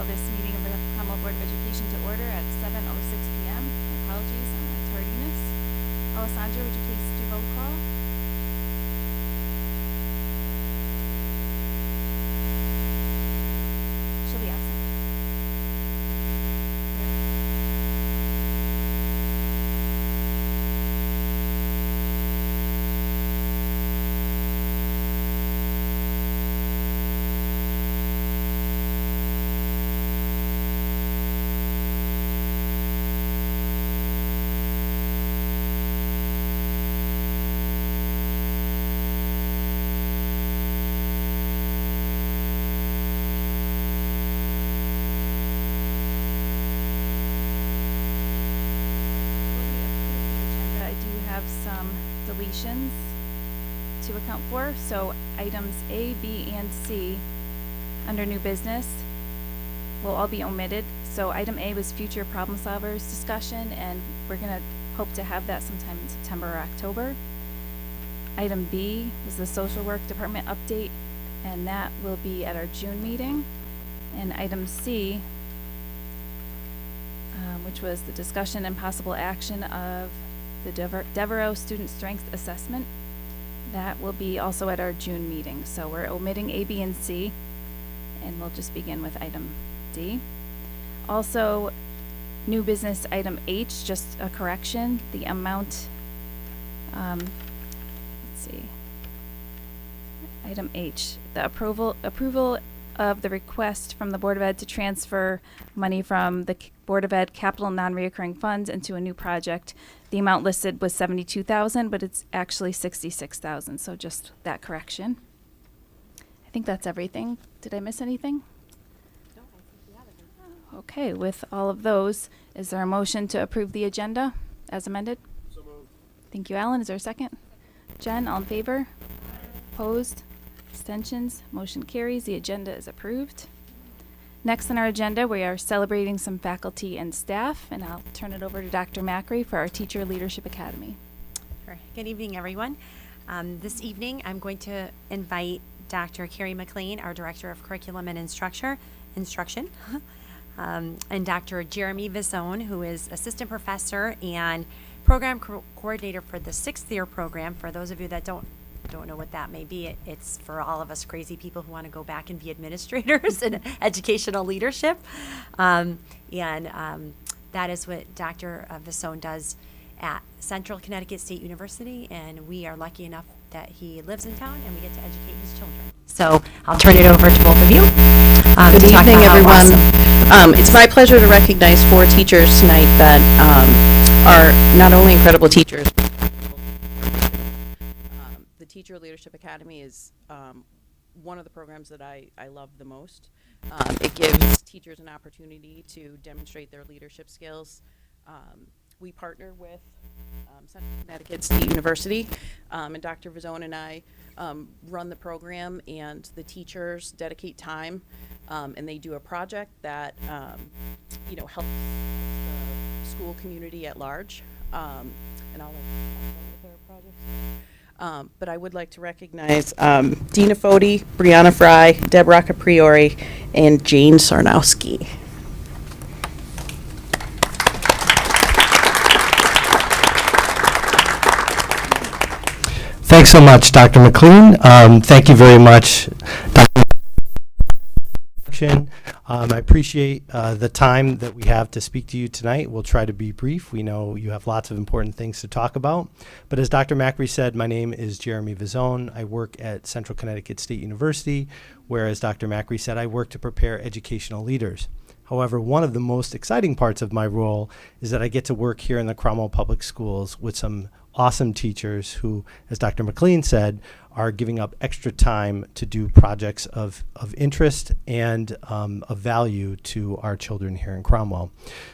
call this meeting of the Cromwell Board of Education to order at 7:06 p.m. Apologies on my tardiness. Alessandra, would you please do roll call? She'll be absent. Some deletions to account for. So items A, B, and C under new business will all be omitted. So item A was future problem solvers discussion, and we're going to hope to have that sometime in September or October. Item B was the social work department update, and that will be at our June meeting. And item C, which was the discussion and possible action of the Devereaux Student Strength Assessment. That will be also at our June meeting. So we're omitting A, B, and C, and we'll just begin with item D. Also, new business item H, just a correction. The amount, let's see, item H, the approval of the request from the Board of Ed to transfer money from the Board of Ed capital non-reoccurring funds into a new project. The amount listed was $72,000, but it's actually $66,000. So just that correction. I think that's everything. Did I miss anything? No, I think we have it. Okay, with all of those, is there a motion to approve the agenda as amended? So moved. Thank you, Alan. Is there a second? Jen, all in favor? Opposed? Abstentions? Motion carries. The agenda is approved. Next on our agenda, we are celebrating some faculty and staff, and I'll turn it over to Dr. Macri for our Teacher Leadership Academy. Sure. Good evening, everyone. This evening, I'm going to invite Dr. Carrie Mclean, our Director of Curriculum and Instruction, and Dr. Jeremy Vizone, who is Assistant Professor and Program Coordinator for the 6th year program. For those of you that don't know what that may be, it's for all of us crazy people who want to go back and be administrators in educational leadership. That is what Dr. Vizone does at Central Connecticut State University, and we are lucky enough that he lives in town and we get to educate his children. So I'll turn it over to both of you. Good evening, everyone. It's my pleasure to recognize 4 teachers tonight that are not only incredible teachers. The Teacher Leadership Academy is one of the programs that I love the most. It gives teachers an opportunity to demonstrate their leadership skills. We partner with Central Connecticut State University, and Dr. Vizone and I run the program, and the teachers dedicate time, and they do a project that helps the school community at large. And I'll let you talk about their projects. But I would like to recognize Dina Foti, Brianna Frye, Deborah Capriori, and Jane Sarnowski. Thanks so much, Dr. Mclean. Thank you very much, Dr. I appreciate the time that we have to speak to you tonight. We'll try to be brief. We know you have lots of important things to talk about. But as Dr. Macri said, my name is Jeremy Vizone. I work at Central Connecticut State University, where, as Dr. Macri said, I work to prepare educational leaders. However, one of the most exciting parts of my role is that I get to work here in the Cromwell Public Schools with some awesome teachers who, as Dr. Mclean said, are giving up extra time to do projects of interest and of value to our children here in Cromwell.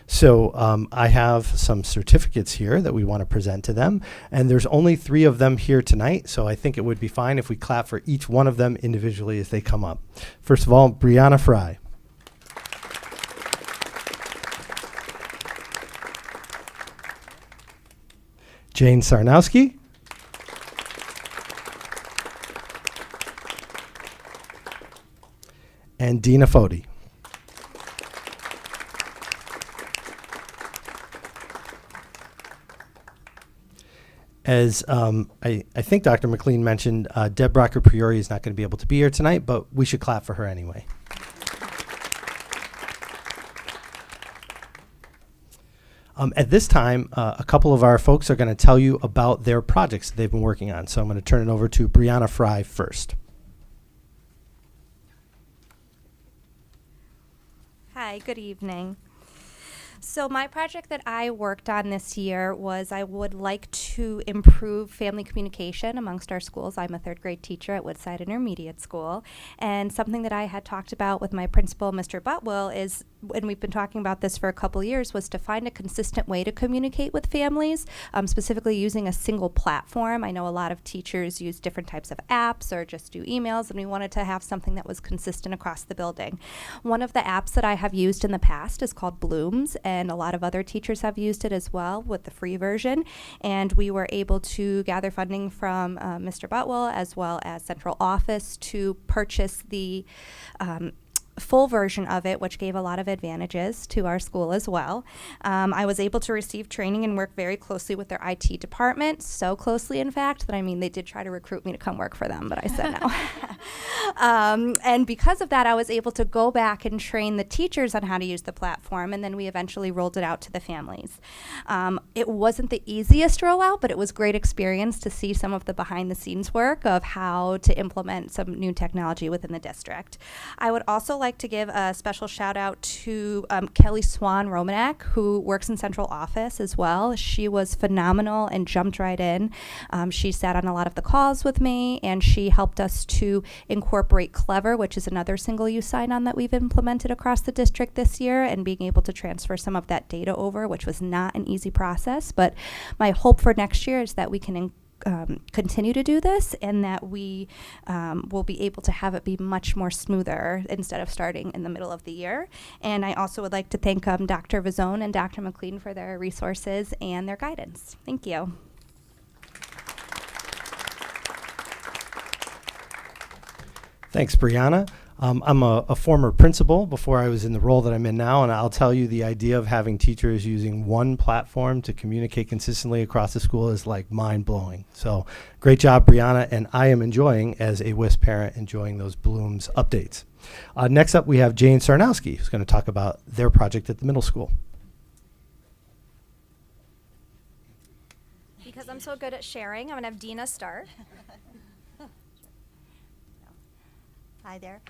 So I have some certificates here that we want to present to them, and there's only 3 of them here tonight, so I think it would be fine if we clap for each one of them individually as they come up. First of all, Brianna Frye. Jane Sarnowski. And Dina Foti. As I think Dr. Mclean mentioned, Deb Brocker-Priori is not going to be able to be here tonight, but we should clap for her anyway. At this time, a couple of our folks are going to tell you about their projects that they've been working on. So I'm going to turn it over to Brianna Frye first. Hi, good evening. So my project that I worked on this year was I would like to improve family communication amongst our schools. I'm a third grade teacher at Woodside Intermediate School, and something that I had talked about with my principal, Mr. Butwell, is, and we've been talking about this for a couple years, was to find a consistent way to communicate with families, specifically using a single platform. I know a lot of teachers use different types of apps or just do emails, and we wanted to have something that was consistent across the building. One of the apps that I have used in the past is called Blooms, and a lot of other teachers have used it as well with the free version. And we were able to gather funding from Mr. Butwell as well as central office to purchase the full version of it, which gave a lot of advantages to our school as well. I was able to receive training and work very closely with their IT department, so closely, in fact, that they did try to recruit me to come work for them, but I said no. And because of that, I was able to go back and train the teachers on how to use the platform, and then we eventually rolled it out to the families. It wasn't the easiest rollout, but it was great experience to see some of the behind-the-scenes work of how to implement some new technology within the district. I would also like to give a special shout out to Kelly Swan Romanek, who works in central office as well. She was phenomenal and jumped right in. She sat on a lot of the calls with me, and she helped us to incorporate Clever, which is another single-use sign-on that we've implemented across the district this year, and being able to transfer some of that data over, which was not an easy process. But my hope for next year is that we can continue to do this, and that we will be able to have it be much more smoother instead of starting in the middle of the year. And I also would like to thank Dr. Vizone and Dr. Mclean for their resources and their guidance. Thank you. Thanks, Brianna. I'm a former principal before I was in the role that I'm in now, and I'll tell you the idea of having teachers using one platform to communicate consistently across the school is like mind-blowing. So great job, Brianna, and I am enjoying, as a WISP parent, enjoying those Blooms updates. Next up, we have Jane Sarnowski, who's going to talk about their project at the middle school. Because I'm so good at sharing, I'm going to have Dina start. Hi there.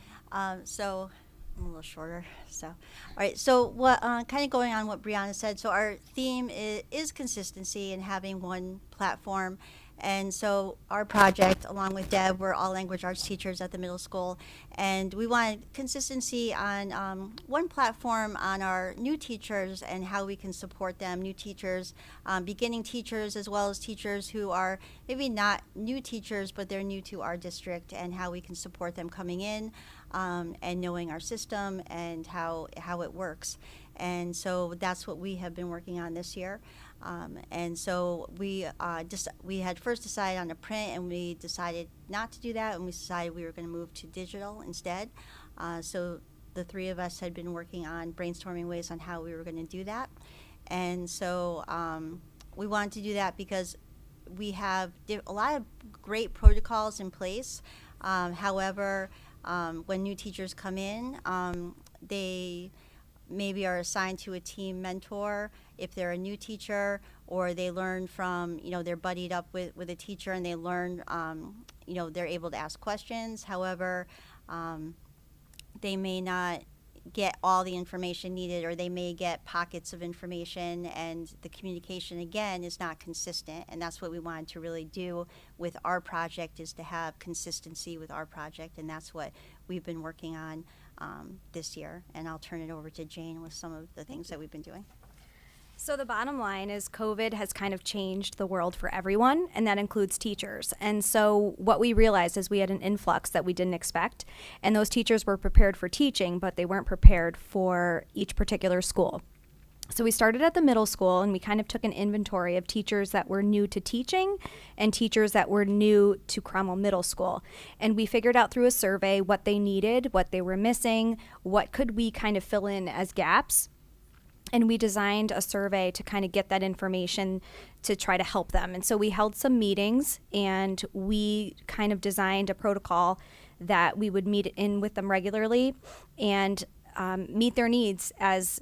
So I'm a little shorter. So, all right. So what kind of going on what Brianna said. So our theme is consistency and having one platform. And so our project, along with Deb, we're all language arts teachers at the middle school, and we wanted consistency on one platform on our new teachers and how we can support them, new teachers, beginning teachers, as well as teachers who are maybe not new teachers, but they're new to our district, and how we can support them coming in and knowing our system and how it works. And so that's what we have been working on this year. And so we had first decided on a print, and we decided not to do that, and we decided we were going to move to digital instead. So the three of us had been working on brainstorming ways on how we were going to do that. And so we wanted to do that because we have a lot of great protocols in place. However, when new teachers come in, they maybe are assigned to a team mentor if they're a new teacher, or they learn from, they're buddied up with a teacher, and they learn, they're able to ask questions. However, they may not get all the information needed, or they may get pockets of information, and the communication, again, is not consistent. And that's what we wanted to really do with our project, is to have consistency with our project, and that's what we've been working on this year. And I'll turn it over to Jane with some of the things that we've been doing. So the bottom line is COVID has kind of changed the world for everyone, and that includes teachers. And so what we realized is we had an influx that we didn't expect, and those teachers were prepared for teaching, but they weren't prepared for each particular school. So we started at the middle school, and we kind of took an inventory of teachers that were new to teaching and teachers that were new to Cromwell Middle School. And we figured out through a survey what they needed, what they were missing, what could we kind of fill in as gaps. And we designed a survey to kind of get that information to try to help them. And so we held some meetings, and we kind of designed a protocol that we would meet in with them regularly and meet their needs as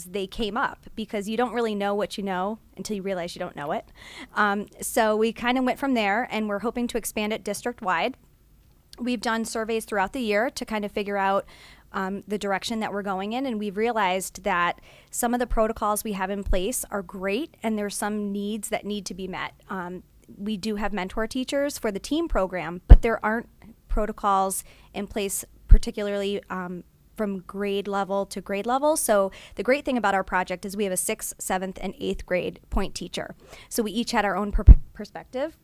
they came up, because you don't really know what you know until you realize you don't know it. So we kind of went from there, and we're hoping to expand it district-wide. We've done surveys throughout the year to kind of figure out the direction that we're going in, and we've realized that some of the protocols we have in place are great, and there's some needs that need to be met. We do have mentor teachers for the team program, but there aren't protocols in place, particularly from grade level to grade level. So the great thing about our project is we have a 6th, 7th, and 8th grade point teacher. So we each had our own perspective,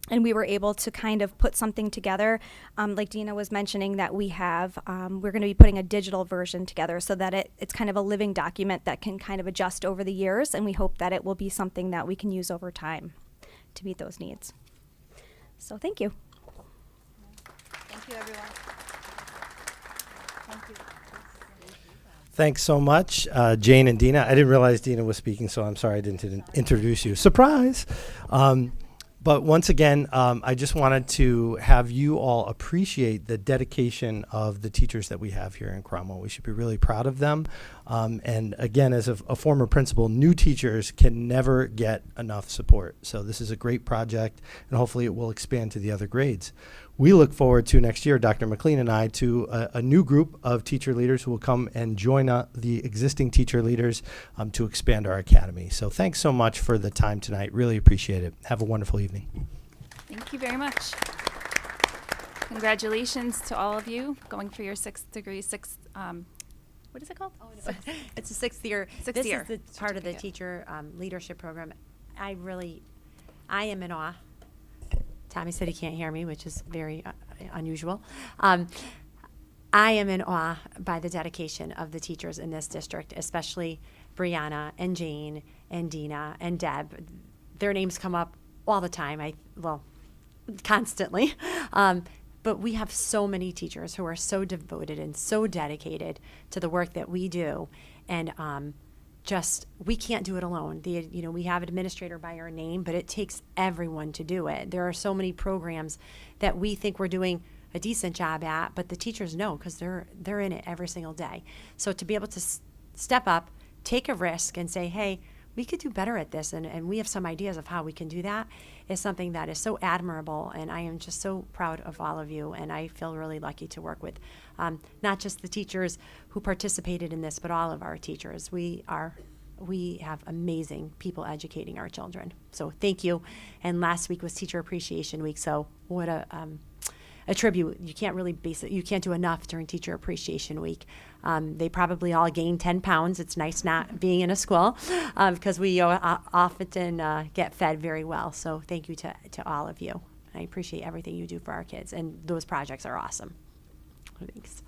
and we were able to kind of put something together. Like Dina was mentioning, that we have, we're going to be putting a digital version together so that it's kind of a living document that can kind of adjust over the years, and we hope that it will be something that we can use over time to meet those needs. So thank you. Thank you, everyone. Thank you. Thanks so much, Jane and Dina. I didn't realize Dina was speaking, so I'm sorry I didn't introduce you. Surprise! But once again, I just wanted to have you all appreciate the dedication of the teachers that we have here in Cromwell. We should be really proud of them. And again, as a former principal, new teachers can never get enough support. So this is a great project, and hopefully it will expand to the other grades. We look forward to next year, Dr. Mclean and I, to a new group of teacher leaders who will come and join the existing teacher leaders to expand our academy. So thanks so much for the time tonight. Really appreciate it. Have a wonderful evening. Thank you very much. Congratulations to all of you going for your 6th degree, what is it called? It's a 6th year. Sixth year. This is the part of the Certificate. teacher leadership program. I am in awe. Tommy said he can't hear me, which is very unusual. I am in awe by the dedication of the teachers in this district, especially Brianna and Jane and Dina and Deb. Their names come up all the time, constantly. But we have so many teachers who are so devoted and so dedicated to the work that we do. And we can't do it alone. We have an administrator by our name, but it takes everyone to do it. There are so many programs that we think we're doing a decent job at, but the teachers know, because they're in it every single day. So to be able to step up, take a risk, and say, hey, we could do better at this, and we have some ideas of how we can do that, is something that is so admirable, and I am just so proud of all of you, and I feel really lucky to work with not just the teachers who participated in this, but all of our teachers. We have amazing people educating our children. So thank you. And last week was Teacher Appreciation Week, so what a tribute. You can't really you can't do enough during Teacher Appreciation Week. They probably all gained 10 pounds. It's nice not being in a school because we often get fed very well. So thank you to all of you. I appreciate everything you do for our kids, and those projects are awesome. Thanks.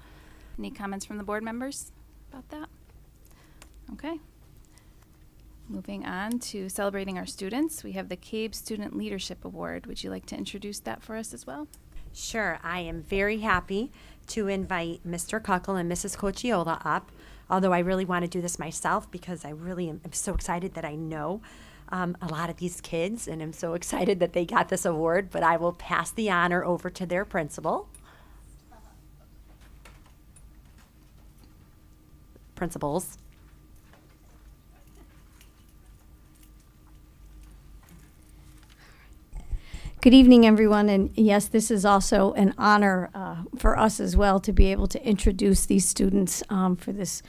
Any comments from the board members about that? Okay. Moving on to celebrating our students, we have the CABE Student Leadership Award. Would you like to introduce that for us as well? Sure. I am very happy to invite Mr. Kuckle and Mrs. Cocciola up, although I really want to do this myself because I really am so excited that I know a lot of these kids, and I'm so excited that they got this award, but I will pass the honor over to their principals. Good evening, everyone, and yes, this is also an honor for us as well to be able to introduce these students for this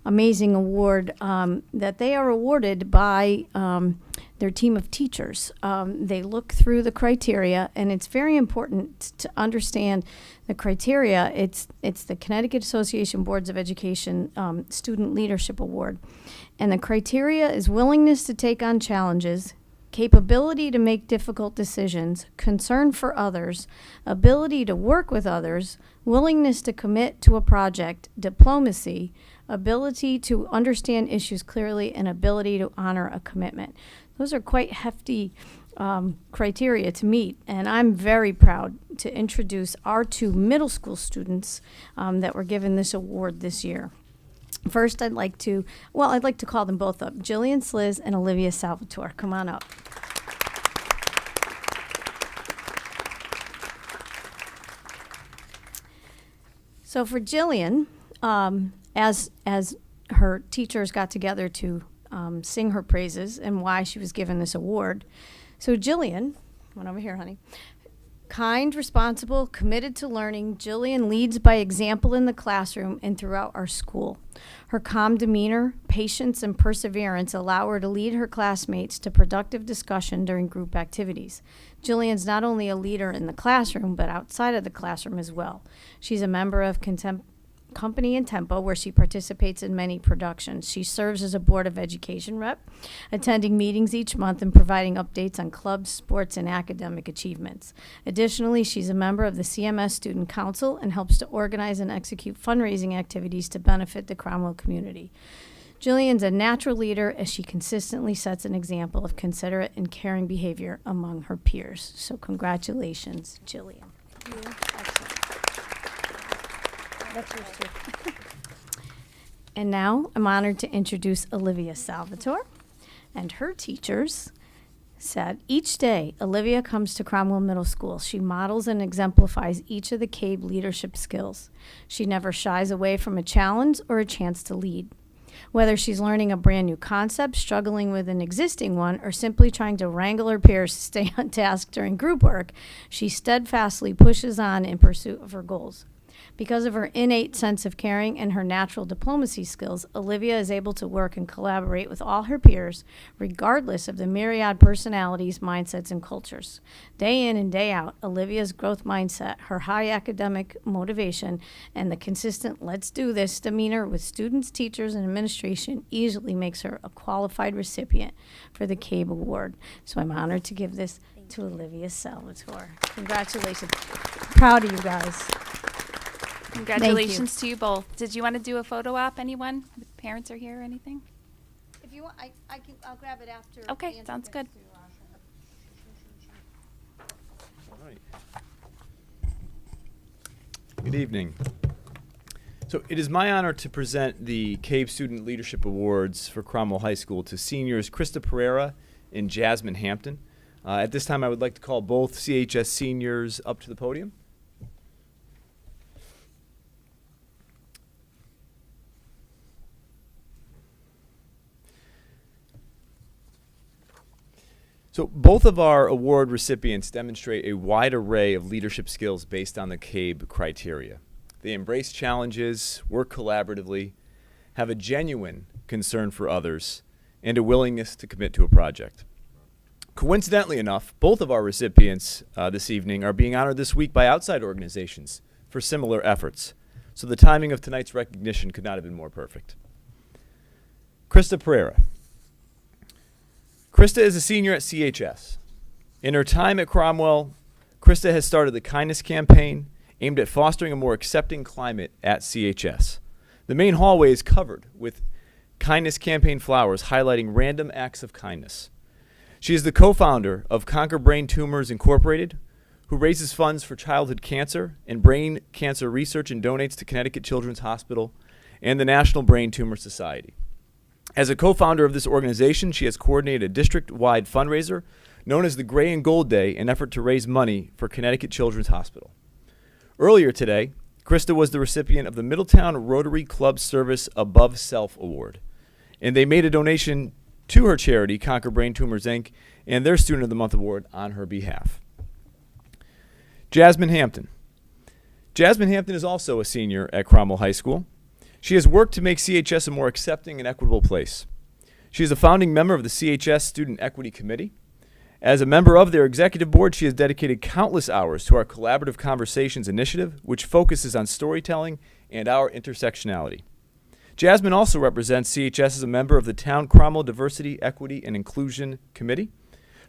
amazing award that they are awarded by their team of teachers. They look through the criteria, and it's very important to understand the criteria. It's the Connecticut Association Boards of Education Student Leadership Award, and the criteria is willingness to take on challenges, capability to make difficult decisions, concern for others, ability to work with others, willingness to commit to a project, diplomacy, ability to understand issues clearly, and ability to honor a commitment. Those are quite hefty criteria to meet, and I'm very proud to introduce our two middle school students that were given this award this year. First, I'd like to call them both up. Jillian Sliz and Olivia Salvatore. Come on up. So for Jillian, as her teachers got together to sing her praises and why she was given this award. So Jillian, come on over here, honey. Kind, responsible, committed to learning, Jillian leads by example in the classroom and throughout our school. Her calm demeanor, patience, and perseverance allow her to lead her classmates to productive discussion during group activities. Jillian's not only a leader in the classroom, but outside of the classroom as well. She's a member of Company and Tempo, where she participates in many productions. She serves as a Board of Education rep, attending meetings each month and providing updates on clubs, sports, and academic achievements. Additionally, she's a member of the CMS Student Council and helps to organize and execute fundraising activities to benefit the Cromwell community. Jillian's a natural leader as she consistently sets an example of considerate and caring behavior among her peers. So congratulations, Jillian. Excellent. That's yours too. And now I'm honored to introduce Olivia Salvatore. And her teachers said, each day Olivia comes to Cromwell Middle School. She models and exemplifies each of the CABE leadership skills. She never shies away from a challenge or a chance to lead. Whether she's learning a brand new concept, struggling with an existing one, or simply trying to wrangle her peers to stay on task during group work, she steadfastly pushes on in pursuit of her goals. Because of her innate sense of caring and her natural diplomacy skills, Olivia is able to work and collaborate with all her peers, regardless of the myriad personalities, mindsets, and cultures. Day in and day out, Olivia's growth mindset, her high academic motivation, and the consistent let's do this demeanor with students, teachers, and administration easily makes her a qualified recipient for the CABE Award. So I'm honored to give this to Olivia Salvatore. Congratulations. Proud of you guys. Congratulations to you both. Did you want to do a photo op, anyone? The parents are here or anything? If you want, I'll grab it after. Okay, Andrew sounds gets good. All right. Good evening. So it is my honor to present the CABE Student Leadership Awards for Cromwell High School to seniors Krista Pereira and Jasmine Hampton. At this time, I would like to call both CHS seniors up to the podium. So both of our award recipients demonstrate a wide array of leadership skills based on the CABE criteria. They embrace challenges, work collaboratively, have a genuine concern for others, and a willingness to commit to a project. Coincidentally enough, both of our recipients this evening are being honored this week by outside organizations for similar efforts. So the timing of tonight's recognition could not have been more perfect. Krista Pereira. Krista is a senior at CHS. In her time at Cromwell, Krista has started the Kindness Campaign aimed at fostering a more accepting climate at CHS. The main hallway is covered with Kindness Campaign flowers highlighting random acts of kindness. She is the co-founder of Conquer Brain Tumors Incorporated, who raises funds for childhood cancer and brain cancer research and donates to Connecticut Children's Hospital and the National Brain Tumor Society. As a co-founder of this organization, she has coordinated a district-wide fundraiser known as the Gray and Gold Day, an effort to raise money for Connecticut Children's Hospital. Earlier today, Krista was the recipient of the Middletown Rotary Club Service Above Self Award, and they made a donation to her charity, Conquer Brain Tumors, Inc., and their Student of the Month Award on her behalf. Jasmine Hampton. Jasmine Hampton is also a senior at Cromwell High School. She has worked to make CHS a more accepting and equitable place. She is a founding member of the CHS Student Equity Committee. As a member of their executive board, she has dedicated countless hours to our Collaborative Conversations initiative, which focuses on storytelling and our intersectionality. Jasmine also represents CHS as a member of the Town Cromwell Diversity, Equity, and Inclusion Committee.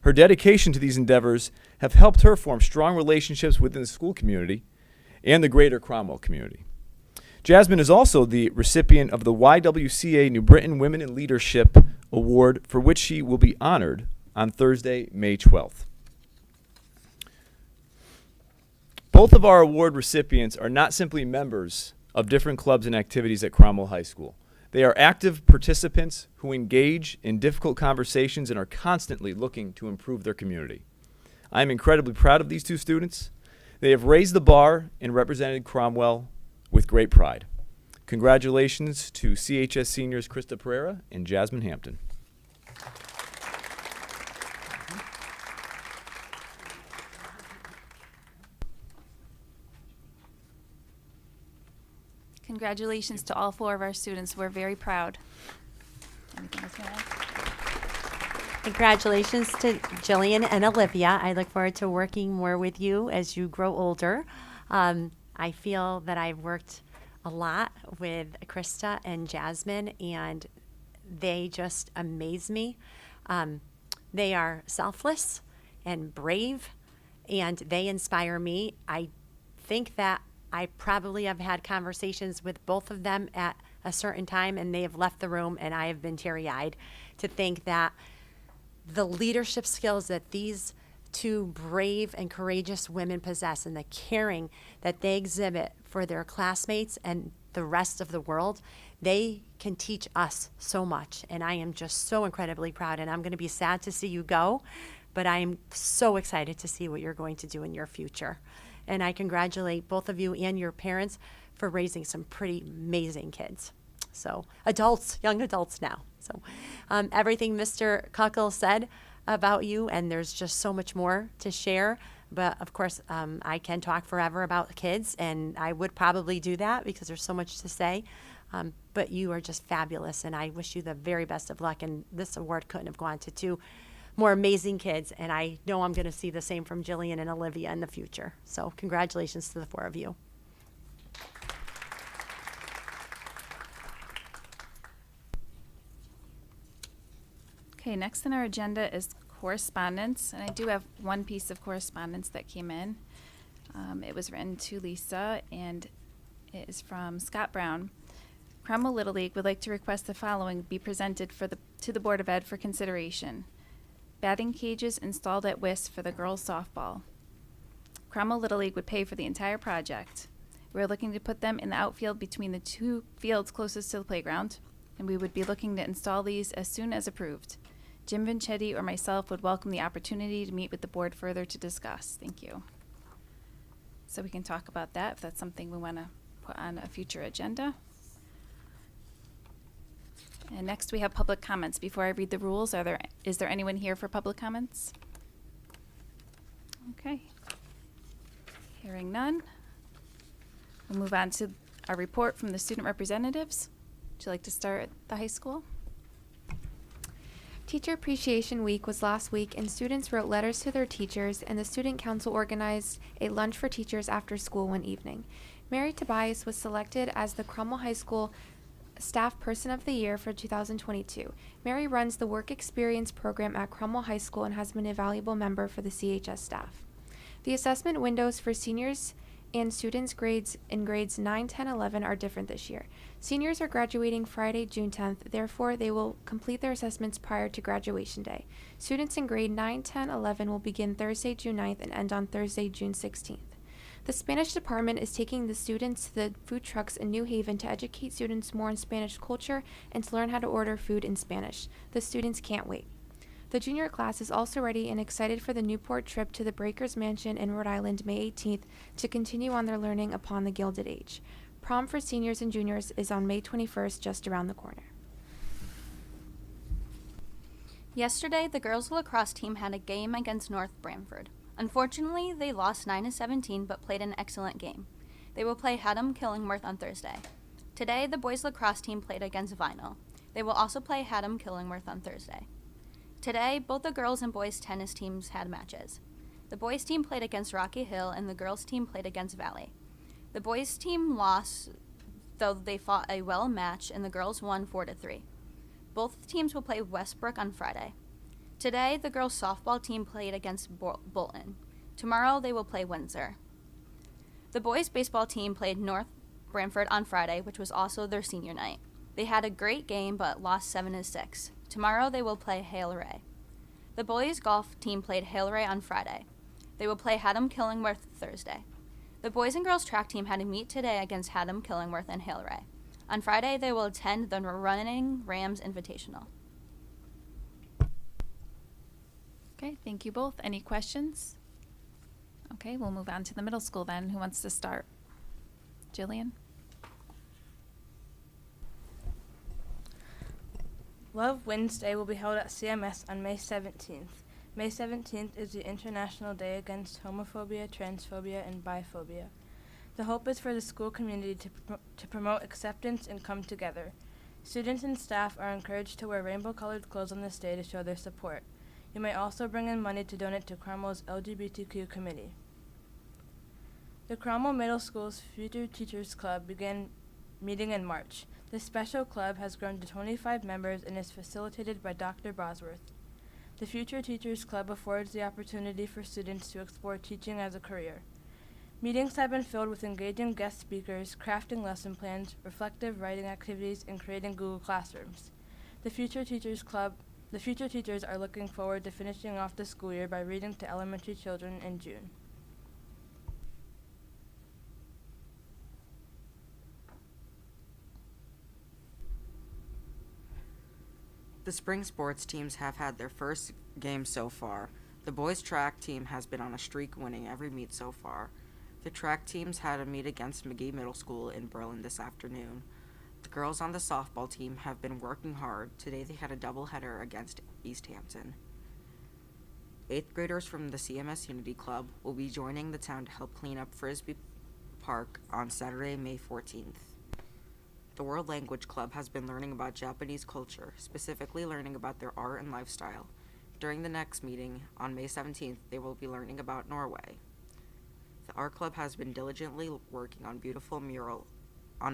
Her dedication to these endeavors have helped her form strong relationships within the school community and the greater Cromwell community. Jasmine is also the recipient of the YWCA New Britain Women in Leadership Award, for which she will be honored on Thursday, May 12th. Both of our award recipients are not simply members of different clubs and activities at Cromwell High School. They are active participants who engage in difficult conversations and are constantly looking to improve their community. I am incredibly proud of these two students. They have raised the bar and represented Cromwell with great pride. Congratulations to CHS seniors Krista Pereira and Jasmine Hampton. Congratulations to all 4 of our students. We're very proud. Anything else you want to add? Congratulations to Jillian and Olivia. I look forward to working more with you as you grow older. I feel that I've worked a lot with Krista and Jasmine, and they just amaze me. They are selfless and brave, and they inspire me. I think that I probably have had conversations with both of them at a certain time, and they have left the room, and I have been teary-eyed to think that the leadership skills that these 2 brave and courageous women possess and the caring that they exhibit for their classmates and the rest of the world, they can teach us so much. And I am just so incredibly proud, and I'm going to be sad to see you go, but I am so excited to see what you're going to do in your future. And I congratulate both of you and your parents for raising some pretty amazing kids. So adults, young adults now. So everything Mr. Kuckel said about you, and there's just so much more to share. But of course, I can talk forever about kids, and I would probably do that because there's so much to say. But you are just fabulous, and I wish you the very best of luck. And this award couldn't have gone to 2 more amazing kids, and I know I'm going to see the same from Jillian and Olivia in the future. So congratulations to the 4 of you. Okay, next on our agenda is correspondence, and I do have one piece of correspondence that came in. It was written to Lisa, and it is from Scott Brown. Cromwell Little League would like to request the following be presented to the Board of Ed for consideration. Batting cages installed at WIS for the girls' softball. Cromwell Little League would pay for the entire project. We're looking to put them in the outfield between the 2 fields closest to the playground, and we would be looking to install these as soon as approved. Jim Vincetti or myself would welcome the opportunity to meet with the board further to discuss. Thank you. So we can talk about that if that's something we want to put on a future agenda. And next we have public comments. Before I read the rules, is there anyone here for public comments? Okay. Hearing none. We'll move on to our report from the student representatives. Would you like to start at the high school? Teacher Appreciation Week was last week, and students wrote letters to their teachers, and the Student Council organized a lunch for teachers after school one evening. Mary Tobias was selected as the Cromwell High School Staff Person of the Year for 2022. Mary runs the Work Experience program at Cromwell High School and has been a valuable member for the CHS staff. The assessment windows for seniors and students grades 9, 10, 11 are different this year. Seniors are graduating Friday, June 10th, therefore they will complete their assessments prior to graduation day. Students in grade 9, 10, 11 will begin Thursday, June 9th and end on Thursday, June 16th. The Spanish department is taking the students to the food trucks in New Haven to educate students more on Spanish culture and to learn how to order food in Spanish. The students can't wait. The junior class is also ready and excited for the Newport trip to the Breakers Mansion in Rhode Island May 18th to continue on their learning upon the Gilded Age. Prom for seniors and juniors is on May 21st, just around the corner. Yesterday, the girls lacrosse team had a game against North Branford. Unfortunately, they lost 9-17 but played an excellent game. They will play Haddam Killingworth on Thursday. Today, the boys lacrosse team played against Vinyl. They will also play Haddam Killingworth on Thursday. Today, both the girls and boys tennis teams had matches. The boys team played against Rocky Hill and the girls team played against Valley. The boys team lost, though they fought a well match, and the girls won 4-3. Both teams will play Westbrook on Friday. Today, the girls softball team played against Bolton. Tomorrow, they will play Windsor. The boys baseball team played North Branford on Friday, which was also their senior night. They had a great game but lost 7-6. Tomorrow, they will play Hale Ray. The boys golf team played Hale Ray on Friday. They will play Haddam Killingworth Thursday. The boys and girls track team had a meet today against Haddam Killingworth and Hale Ray. On Friday, they will attend the Running Rams Invitational. Okay, thank you both. Any questions? Okay, we'll move on to the middle school then. Who wants to start? Jillian? Love Wednesday will be held at CMS on May 17th. May 17th is the International Day Against Homophobia, Transphobia, and Biphobia. The hope is for the school community to promote acceptance and come together. Students and staff are encouraged to wear rainbow-colored clothes on this day to show their support. You may also bring in money to donate to Cromwell's LGBTQ committee. The Cromwell Middle School's Future Teachers Club began meeting in March. This special club has grown to 25 members and is facilitated by Dr. Bosworth. The Future Teachers Club affords the opportunity for students to explore teaching as a career. Meetings have been filled with engaging guest speakers, crafting lesson plans, reflective writing activities, and creating Google Classrooms. The Future Teachers are looking forward to finishing off the school year by reading to elementary children in June. The spring sports teams have had their first game so far. The boys' track team has been on a streak, winning every meet so far. The track teams had a meet against Mclean Middle School in Berlin this afternoon. The girls on the softball team have been working hard. Today they had a doubleheader against East Hampton. 8th graders from the CMS Unity Club will be joining the town to help clean up Frisbee Park on Saturday, May 14th. The World Language Club has been learning about Japanese culture, specifically learning about their art and lifestyle. During the next meeting, on May 17th, they will be learning about Norway. The art club has been diligently working on a beautiful mural on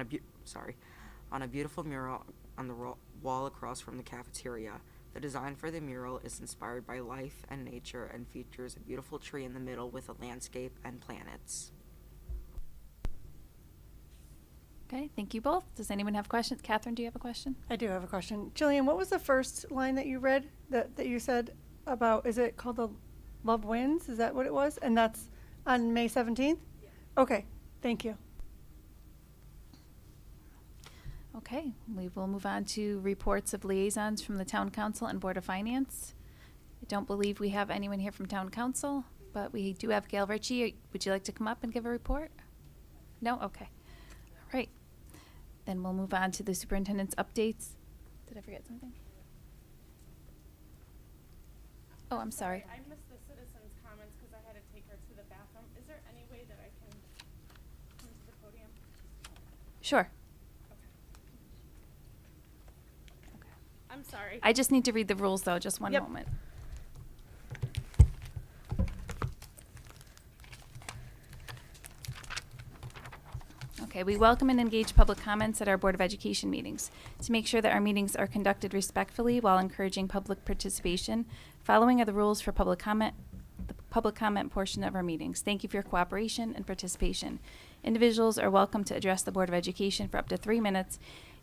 the wall across from the cafeteria. The design for the mural is inspired by life and nature and features a beautiful tree in the middle with a landscape and planets. Okay, thank you both. Does anyone have questions? Catherine, do you have a question? I do have a question. Jillian, what was the first line that you read that you said about, is it called the Love Wins? Is that what it was? And that's on May 17th? Yeah. Okay, thank you. Okay, we will move on to reports of liaisons from the Town Council and Board of Finance. I don't believe we have anyone here from Town Council, but we do have Gail Ritchie. Would you like to come up and give a report? No? Okay. All right. Then we'll move on to the superintendent's updates. Did I forget something? Oh, I'm sorry. I missed the citizens' comments because I had to take her to the bathroom. Is there any way that I can come to the podium? Sure. Okay. I'm sorry. I just need to read the rules, though. Just one Yep. moment. Okay, we welcome and engage public comments at our Board of Education meetings. To make sure that our meetings are conducted respectfully while encouraging public participation, following are the rules for public comment, the public comment portion of our meetings. Thank you for your cooperation and participation. Individuals are welcome to address the Board of Education for up to 3 minutes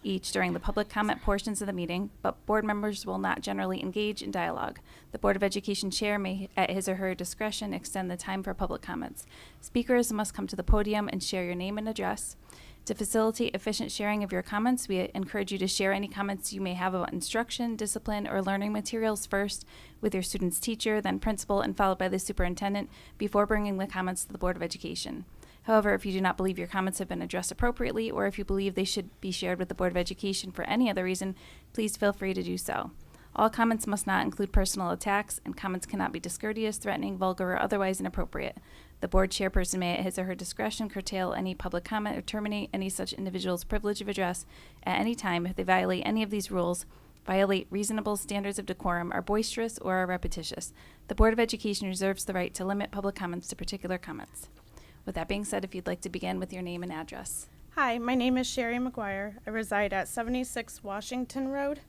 each during the public comment portions of the meeting, but board members will not generally engage in dialogue. The Board of Education chair may, at his or her discretion, extend the time for public comments. Speakers must come to the podium and share your name and address. To facilitate efficient sharing of your comments, we encourage you to share any comments you may have about instruction, discipline, or learning materials first with your student's teacher, then principal, and followed by the superintendent before bringing the comments to the Board of Education. However, if you do not believe your comments have been addressed appropriately, or if you believe they should be shared with the Board of Education for any other reason, please feel free to do so. All comments must not include personal attacks, and comments cannot be discourteous, threatening, vulgar, or otherwise inappropriate. The board chairperson may, at his or her discretion, curtail any public comment or terminate any such individual's privilege of address at any time if they violate any of these rules, violate reasonable standards of decorum, are boisterous, or are repetitious. The Board of Education reserves the right to limit public comments to particular comments. With that being said, if you'd like to begin with your name and address. Hi, my name is Sherry McGuire. I reside at 76 Washington Road.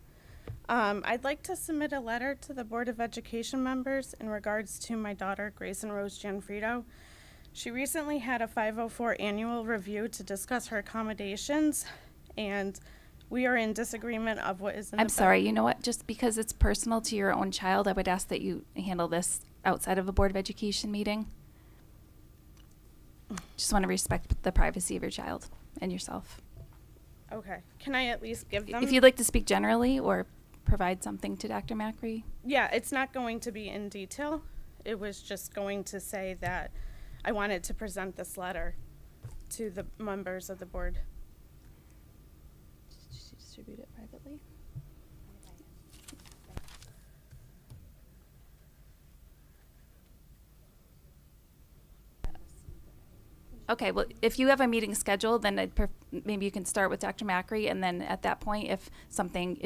I'd like to submit a letter to the Board of Education members in regards to my daughter, Grayson Rose Gianfrido. She recently had a 504 annual review to discuss her accommodations, and we are in disagreement of what is in I'm the sorry, you know what? Just because it's personal to your own child, I would ask that you handle this outside of a Board of Education meeting. Just want to respect the privacy of your child and yourself. Okay. Can I at least give them? If you'd like to speak generally or provide something to Dr. Macri. Yeah, it's not going to be in detail. It was just going to say that I wanted to present this letter to the members of the board. Distribute it privately. Okay, well, if you have a meeting scheduled, then maybe you can start with Dr. Macri, and then at that point, if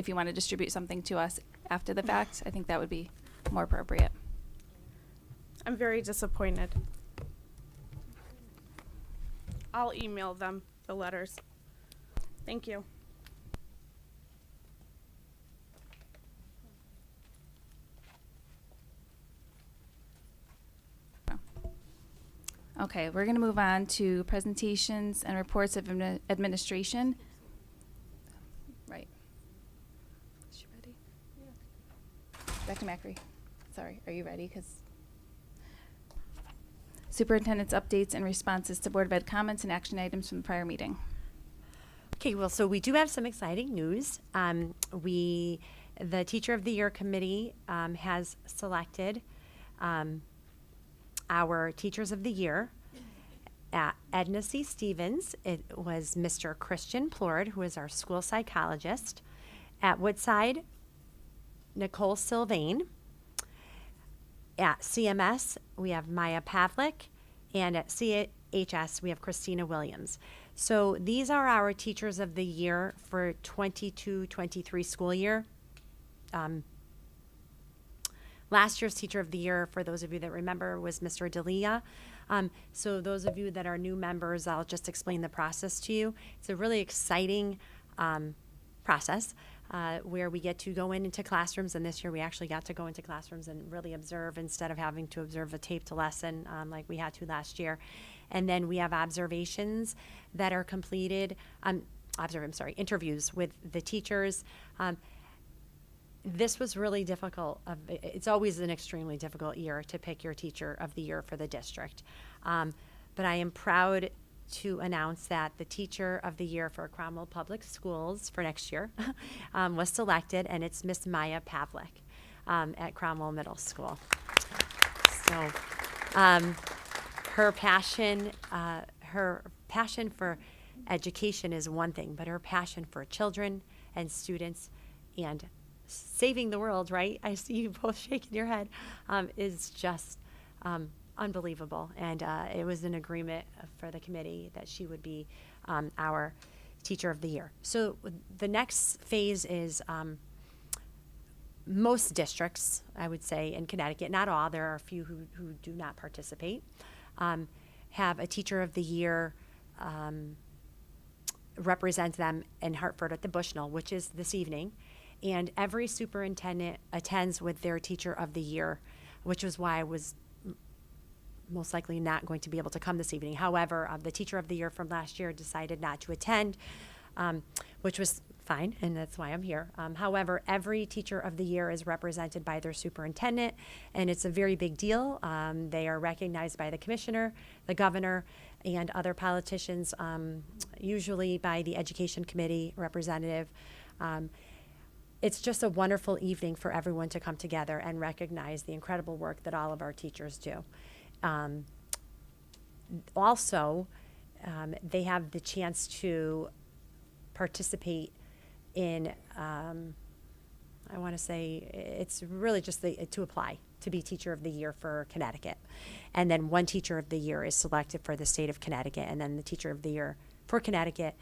you want to distribute something to us after the fact, I think that would be more appropriate. I'm very disappointed. I'll email them the letters. Thank you. Okay, we're going to move on to presentations and reports of administration. Right. Is she ready? Yeah. Dr. Macri, sorry, are you ready? Because Superintendent's updates and responses to Board of Ed comments and action items from the prior meeting. Okay, well, so we do have some exciting news. The Teacher of the Year Committee has selected our Teachers of the Year. At Edna C. Stevens, it was Mr. Christian Plord, who is our school psychologist. At Woodside, Nicole Sylvain. At CMS, we have Maya Pavlik. And at CHS, we have Christina Williams. So these are our Teachers of the Year for 22-23 school year. Last year's Teacher of the Year, for those of you that remember, was Mr. Delia. So those of you that are new members, I'll just explain the process to you. It's a really exciting process where we get to go into classrooms, and this year we actually got to go into classrooms and really observe instead of having to observe a taped lesson like we had to last year. And then we have observations that are completed, interviews with the teachers. This was really difficult. It's always an extremely difficult year to pick your Teacher of the Year for the district. But I am proud to announce that the Teacher of the Year for Cromwell Public Schools for next year was selected, and it's Miss Maya Pavlik at Cromwell Middle School. So her passion for education is one thing, but her passion for children and students and saving the world, right? I see you both shaking your head, is just unbelievable. And it was an agreement for the committee that she would be our Teacher of the Year. So the next phase is most districts, I would say, in Connecticut, not all, there are a few who do not participate, have a Teacher of the Year represent them in Hartford at the Bushnell, which is this evening. And every superintendent attends with their Teacher of the Year, which was why I was most likely not going to be able to come this evening. However, the Teacher of the Year from last year decided not to attend, which was fine, and that's why I'm here. However, every Teacher of the Year is represented by their superintendent, and it's a very big deal. They are recognized by the commissioner, the governor, and other politicians, usually by the education committee representative. It's just a wonderful evening for everyone to come together and recognize the incredible work that all of our teachers do. Also, they have the chance to participate in, I want to say, it's really just to apply to be Teacher of the Year for Connecticut. And then one Teacher of the Year is selected for the state of Connecticut, and then the Teacher of the Year for Connecticut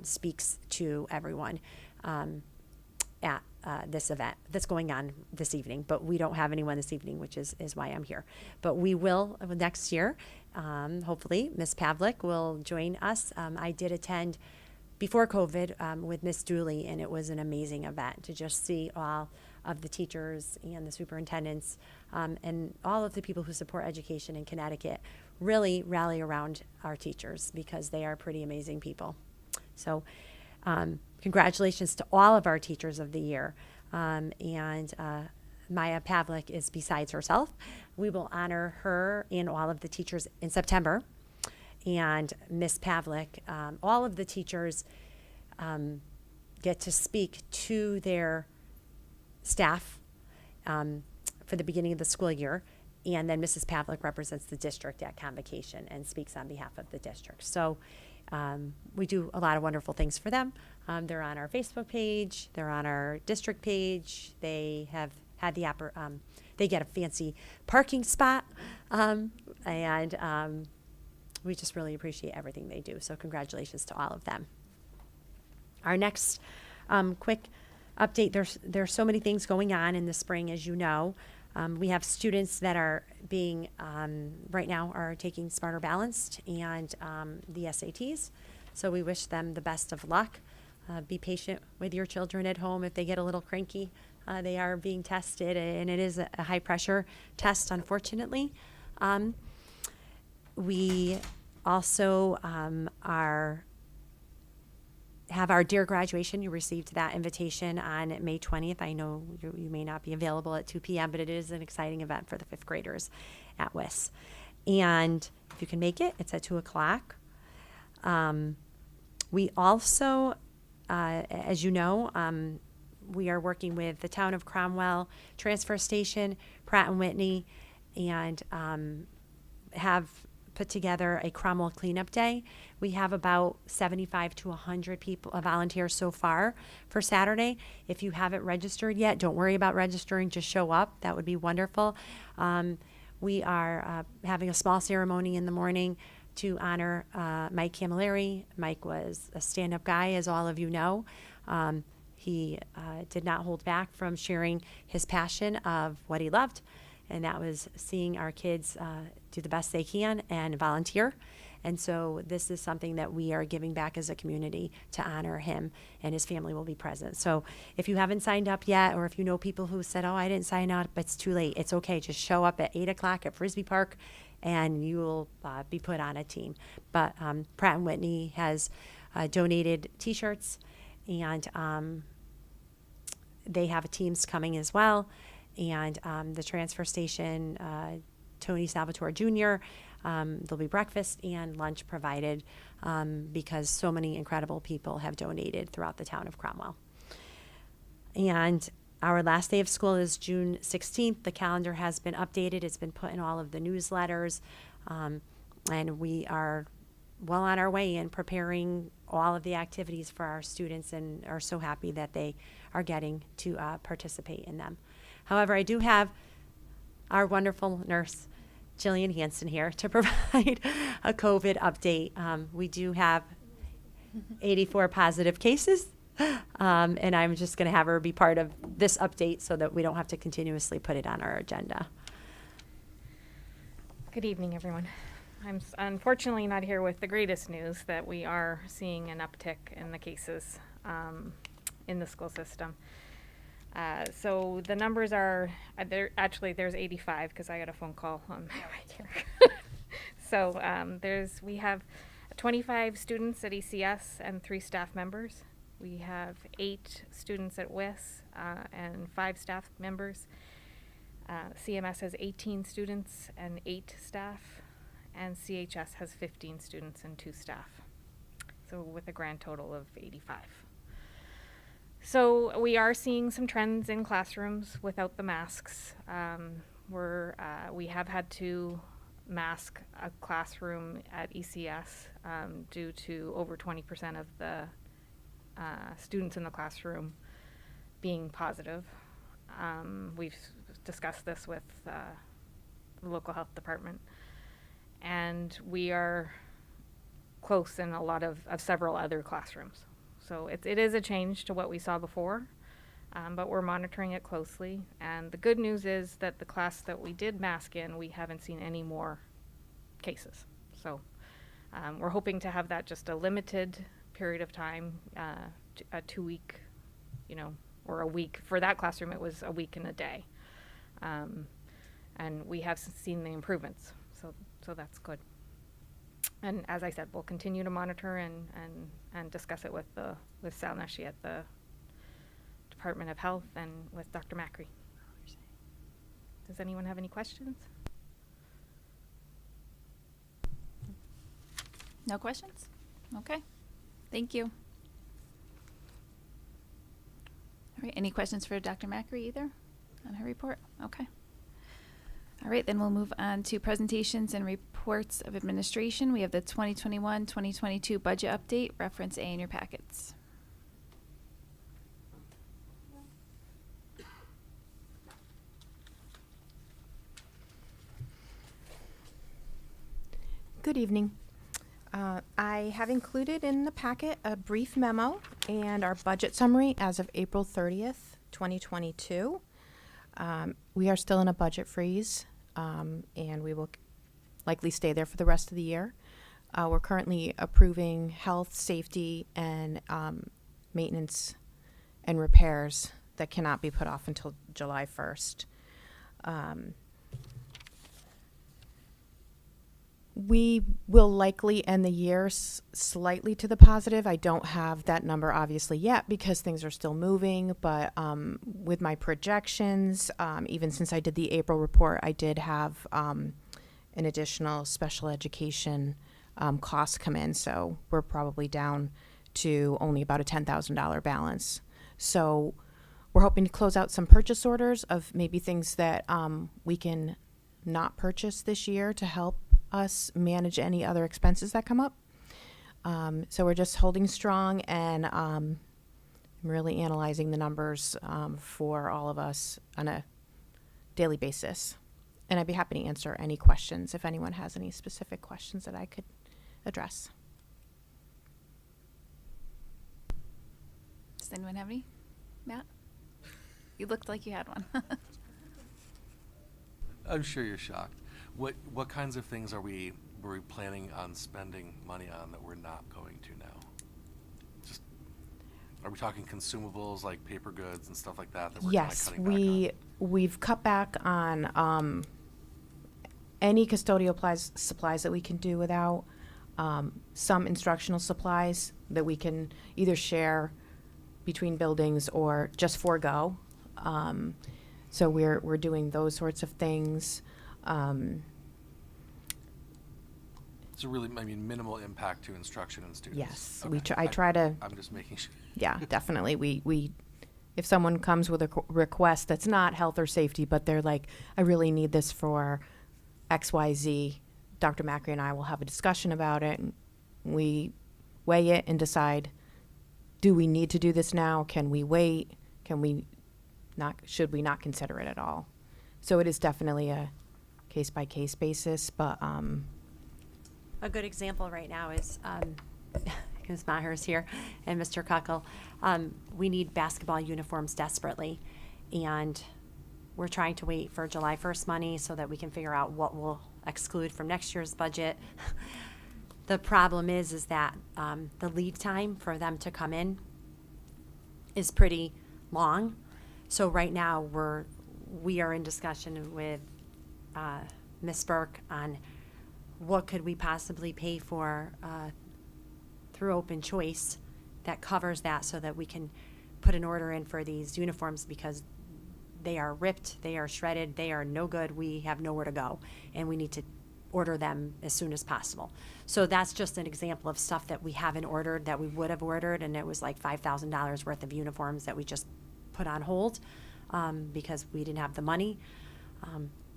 speaks to everyone at this event that's going on this evening. But we don't have anyone this evening, which is why I'm here. But we will next year. Hopefully, Ms. Pavlik will join us. I did attend before COVID with Ms. Dooley, and it was an amazing event to just see all of the teachers and the superintendents and all of the people who support education in Connecticut really rally around our teachers because they are pretty amazing people. So congratulations to all of our Teachers of the Year. And Maya Pavlik is besides herself. We will honor her and all of the teachers in September. And Miss Pavlik, all of the teachers get to speak to their staff for the beginning of the school year. And then Mrs. Pavlik represents the district at convocation and speaks on behalf of the district. So we do a lot of wonderful things for them. They're on our Facebook page. They're on our district page. They have had the they get a fancy parking spot. And we just really appreciate everything they do. So congratulations to all of them. Our next quick update, there's so many things going on in the spring, as you know. We have students that are being, right now, are taking Smarter Balanced and the SATs. So we wish them the best of luck. Be patient with your children at home if they get a little cranky. They are being tested, and it is a high-pressure test, unfortunately. We also have our Dear Graduation. You received that invitation on May 20th. I know you may not be available at 2 p.m., but it is an exciting event for the 5th graders at WIS. And if you can make it, it's at 2 o'clock. We also, as you know, we are working with the town of Cromwell, Transfer Station, Pratt & Whitney, and have put together a Cromwell Cleanup Day. We have about 75 to 100 people, volunteers so far for Saturday. If you haven't registered yet, don't worry about registering, just show up. That would be wonderful. We are having a small ceremony in the morning to honor Mike Camilleri. Mike was a stand-up guy, as all of you know. He did not hold back from sharing his passion of what he loved, and that was seeing our kids do the best they can and volunteer. And so this is something that we are giving back as a community to honor him, and his family will be present. So if you haven't signed up yet, or if you know people who said, oh, I didn't sign up, but it's too late, it's okay. Just show up at 8 o'clock at Frisbee Park, and you will be put on a team. But Pratt & Whitney has donated T-shirts, and they have teams coming as well. And the transfer station, Tony Salvatore Jr., there'll be breakfast and lunch provided because so many incredible people have donated throughout the town of Cromwell. And our last day of school is June 16th. The calendar has been updated. It's been put in all of the newsletters. And we are well on our way in preparing all of the activities for our students, and are so happy that they are getting to participate in them. However, I do have our wonderful nurse, Jillian Hansen, here to provide a COVID update. We do have 84 positive cases, and I'm just going to have her be part of this update so that we don't have to continuously put it on our agenda. Good evening, everyone. I'm unfortunately not here with the greatest news that we are seeing an uptick in the cases in the school system. So the numbers are, there's 85 because I got a phone call on my right here. So we have 25 students at ECS and 3 staff members. We have 8 students at WIS and 5 staff members. CMS has 18 students and 8 staff, and CHS has 15 students and 2 staff. So with a grand total of 85. So we are seeing some trends in classrooms without the masks. We have had to mask a classroom at ECS due to over 20% of the students in the classroom being positive. We've discussed this with the local health department, and we are close in a lot of several other classrooms. So it is a change to what we saw before, but we're monitoring it closely. And the good news is that the class that we did mask in, we haven't seen any more cases. So we're hoping to have that just a limited period of time, a 2-week, or a week. For that classroom, it was a week and a day. And we have seen the improvements, so that's good. And as I said, we'll continue to monitor and discuss it with Sarnowski at the Department of Health and with Dr. Macri. Does anyone have any questions? No questions? Okay. Thank you. right, any questions for Dr. Macri either on her report? Okay. All right, then we'll move on to presentations and reports of administration. We have the 2021-2022 budget update, reference A in your packets. Good evening. I have included in the packet a brief memo and our budget summary as of April 30th, 2022. We are still in a budget freeze, and we will likely stay there for the rest of the year. We're currently approving health, safety, and maintenance and repairs that cannot be put off until July 1st. We will likely end the year slightly to the positive. I don't have that number obviously yet because things are still moving, but with my projections, even since I did the April report, I did have an additional special education costs come in, so we're probably down to only about a $10,000 balance. So we're hoping to close out some purchase orders of maybe things that we can not purchase this year to help us manage any other expenses that come up. So we're just holding strong, and I'm really analyzing the numbers for all of us on a daily basis. And I'd be happy to answer any questions if anyone has any specific questions that I could address. Does anyone have any? Matt? You looked like you had one. I'm sure you're shocked. What kinds of things were we planning on spending money on that we're not going to now? Just, are we talking consumables like paper goods and stuff like that we're yes, kind of cutting back on? We've cut back on any custodial supplies that we can do without, some instructional supplies that we can either share between buildings or just forego. So we're doing those sorts of things. So really, I mean, minimal impact to instruction and students. Yes, Okay. I try to. I'm just making sure. Yeah, definitely. We if someone comes with a request that's not health or safety, but they're like, I really need this for XYZ, Dr. Macri and I will have a discussion about it, and we weigh it and decide, do we need to do this now? Can we wait? Can we not? Should we not consider it at all? So it is definitely a case-by-case basis, but A good example right now is, Ms. Maher's here and Mr. Kuckel. We need basketball uniforms desperately, and we're trying to wait for July 1st money so that we can figure out what we'll exclude from next year's budget. The problem is that the lead time for them to come in is pretty long. So right now we are in discussion with Ms. Burke on what could we possibly pay for through open choice that covers that, so that we can put an order in for these uniforms, because they are ripped, they are shredded, they are no good, we have nowhere to go, and we need to order them as soon as possible. So that's just an example of stuff that we haven't ordered that we would have ordered, and it was like $5,000 worth of uniforms that we just put on hold because we didn't have the money.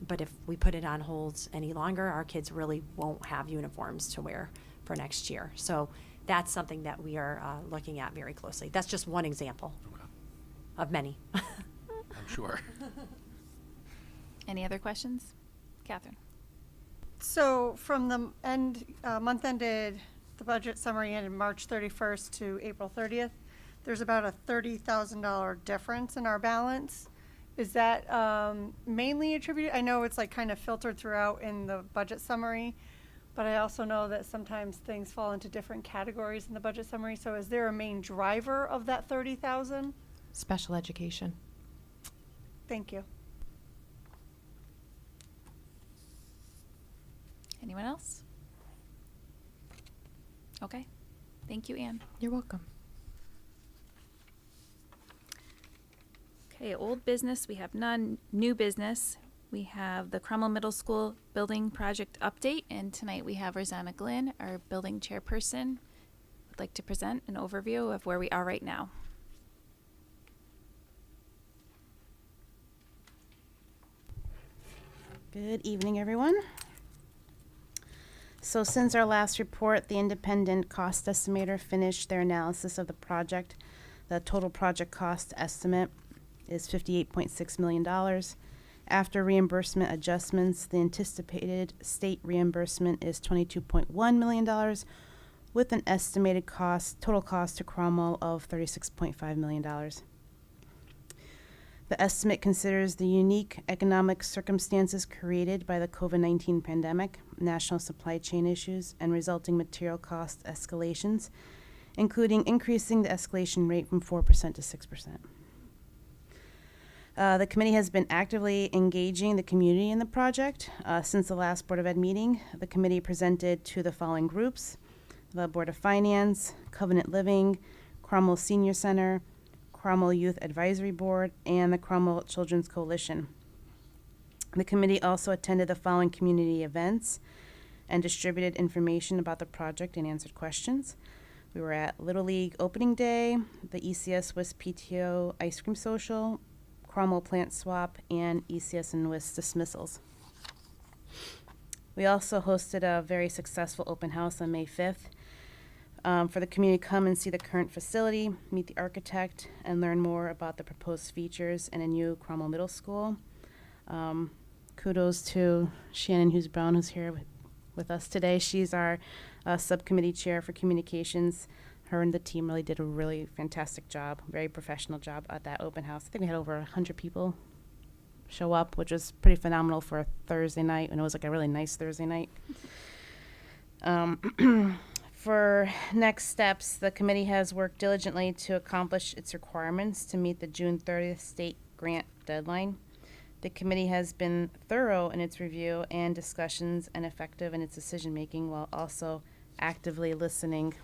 But if we put it on hold any longer, our kids really won't have uniforms to wear for next year. So that's something that we are looking at very closely. That's just one example of many. I'm sure. Any other questions? Catherine? So from the month ended, the budget summary ended March 31st to April 30th. There's about a $30,000 difference in our balance. Is that mainly attributed? I know it's like kind of filtered throughout in the budget summary, but I also know that sometimes things fall into different categories in the budget summary. So is there a main driver of that 30,000? special education. Thank you. Anyone else? Okay. Thank you, Anne. You're welcome. Okay, old business, we have none. New business, we have the Cromwell Middle School building project update, and tonight we have Rosanna Glynn, our building chairperson, would like to present an overview of where we are right now. Good evening, everyone. So since our last report, the independent cost estimator finished their analysis of the project. The total project cost estimate is $58.6 million. After reimbursement adjustments, the anticipated state reimbursement is $22.1 million, with an estimated total cost to Cromwell of $36.5 million. The estimate considers the unique economic circumstances created by the COVID-19 pandemic, national supply chain issues, and resulting material cost escalations, including increasing the escalation rate from 4% to 6%. The committee has been actively engaging the community in the project. Since the last Board of Ed meeting, the committee presented to the following groups: the Board of Finance, Covenant Living, Cromwell Senior Center, Cromwell Youth Advisory Board, and the Cromwell Children's Coalition. The committee also attended the following community events and distributed information about the project and answered questions. We were at Little League Opening Day, the ECS WIS PTO Ice Cream Social, Cromwell Plant Swap, and ECS and WIS dismissals. We also hosted a very successful open house on May 5th. For the community to come and see the current facility, meet the architect, and learn more about the proposed features in a new Cromwell Middle School. Kudos to Shannon Hughes-Brown, who's here with us today. She's our subcommittee chair for communications. Her and the team really did a really fantastic job, very professional job at that open house. I think we had over 100 people show up, which was pretty phenomenal for a Thursday night, and it was like a really nice Thursday night. For next steps, the committee has worked diligently to accomplish its requirements to meet the June 30th state grant deadline. The committee has been thorough in its review and discussions and effective in its decision-making while also actively listening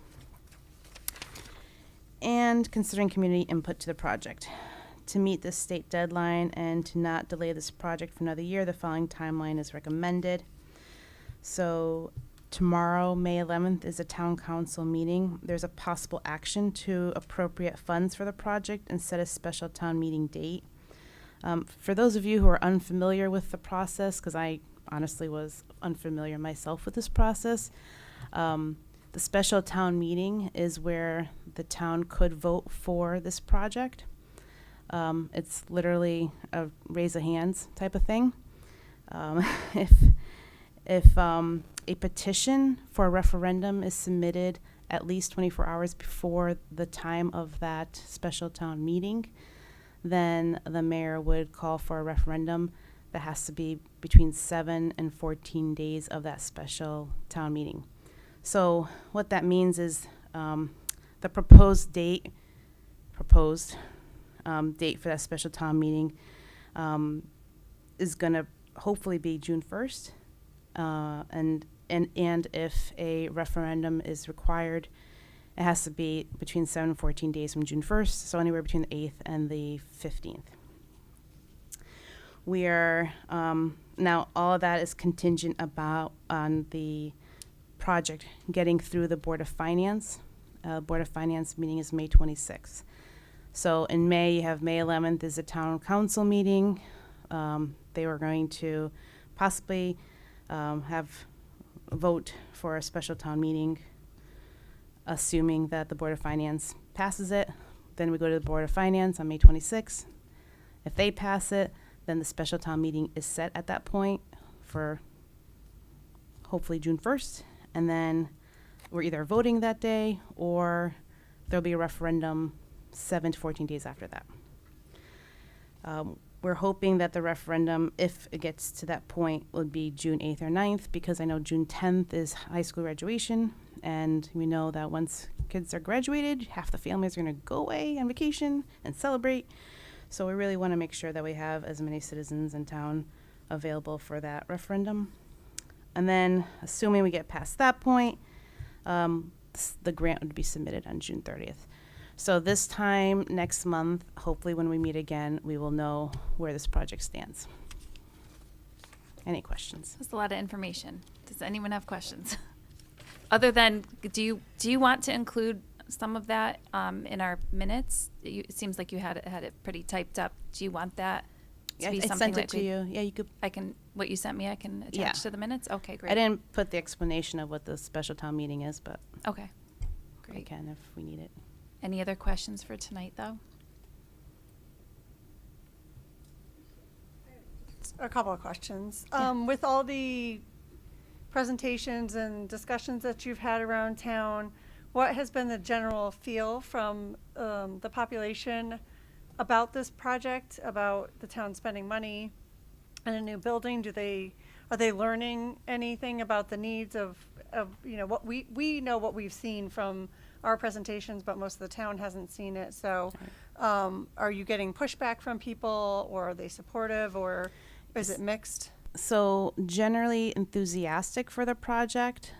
and considering community input to the project. To meet this state deadline and to not delay this project for another year, the following timeline is recommended. So tomorrow, May 11th, is a town council meeting. There's a possible action to appropriate funds for the project and set a special town meeting date. For those of you who are unfamiliar with the process, because I honestly was unfamiliar myself with this process, the special town meeting is where the town could vote for this project. It's literally a raise of hands type of thing. If a petition for a referendum is submitted at least 24 hours before the time of that special town meeting, then the mayor would call for a referendum that has to be between 7 and 14 days of that special town meeting. So what that means is the proposed date for that special town meeting is going to hopefully be June 1st. And if a referendum is required, it has to be between 7 and 14 days from June 1st, so anywhere between the 8th and the 15th. We are, now all of that is contingent on the project getting through the Board of Finance. Board of Finance meeting is May 26th. So in May, you have May 11th is a town council meeting. They were going to possibly have a vote for a special town meeting, assuming that the Board of Finance passes it. Then we go to the Board of Finance on May 26th. If they pass it, then the special town meeting is set at that point for hopefully June 1st. And then we're either voting that day or there'll be a referendum 7 to 14 days after that. We're hoping that the referendum, if it gets to that point, would be June 8th or 9th, because I know June 10th is high school graduation, and we know that once kids are graduated, half the families are going to go away on vacation and celebrate. So we really want to make sure that we have as many citizens in town available for that referendum. And then, assuming we get past that point, the grant would be submitted on June 30th. So this time next month, hopefully when we meet again, we will know where this project stands. Any questions? That's a lot of information. Does anyone have questions? Other than, do you want to include some of that in our minutes? It seems like you had it pretty typed up. Do you want that Yeah, be I something sent it like to you. Yeah, you could. what you sent me, I can attach Yeah. to the minutes? Okay, great. I didn't put the explanation of what the special town meeting is, but Okay, I great. can if we need it. Any other questions for tonight, though? A couple of questions. Yeah. With all the presentations and discussions that you've had around town, what has been the general feel from the population about this project, about the town spending money in a new building? Are they learning anything about the needs of what we know what we've seen from our presentations, but most of the town hasn't seen it. So are you getting pushback from people, or are they supportive, or is it mixed? So generally enthusiastic for the project.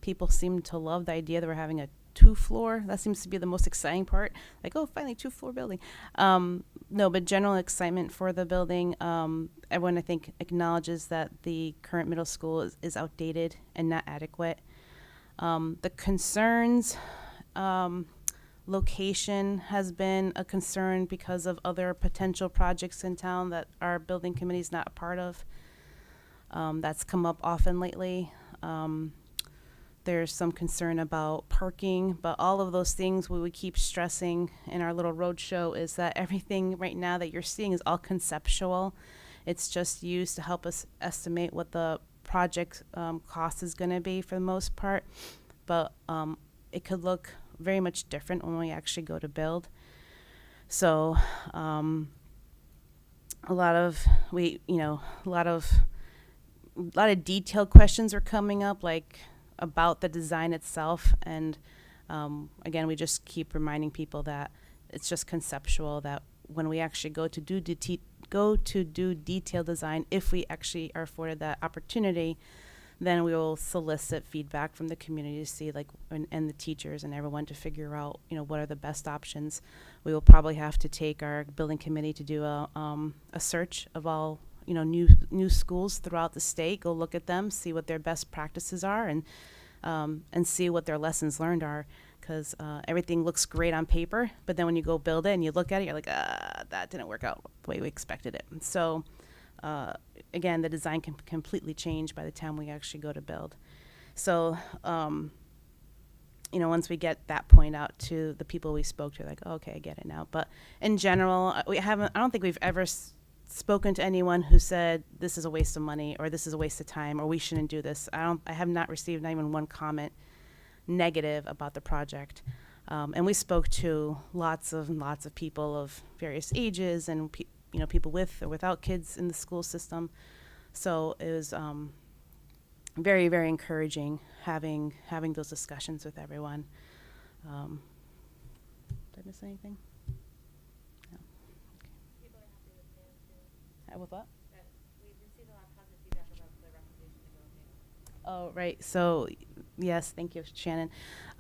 People seem to love the idea that we're having a 2-floor. That seems to be the most exciting part. Like, oh, finally 2-floor building. No, but general excitement for the building. Everyone, I think, acknowledges that the current middle school is outdated and not adequate. The concerns, location has been a concern because of other potential projects in town that our building committee is not a part of. That's come up often lately. There's some concern about parking, but all of those things we would keep stressing in our little roadshow is that everything right now that you're seeing is all conceptual. It's just used to help us estimate what the project cost is going to be for the most part, but it could look very much different when we actually go to build. So a lot of detailed questions are coming up, like about the design itself, and again, we just keep reminding people that it's just conceptual, that when we actually go to do detailed design, if we actually are afforded that opportunity, then we will solicit feedback from the community to see, and the teachers and everyone, to figure out, what are the best options. We will probably have to take our building committee to do a search of all, new schools throughout the state, go look at them, see what their best practices are, and see what their lessons learned are. Because everything looks great on paper, but then when you go build it and you look at it, you're like, that didn't work out the way we expected it. And so, again, the design can completely change by the time we actually go to build. So, once we get that point out to the people we spoke to, like, oh, okay, I get it now. But in general, I don't think we've ever spoken to anyone who said this is a waste of money, or this is a waste of time, or we shouldn't do this. I have not received not even one comment negative about the project. And we spoke to lots of people of various ages, and people with or without kids in the school system. So it was very, very encouraging having those discussions with everyone. Did I miss anything? No. Okay. With what? Oh, right. So, yes, thank you, Shannon.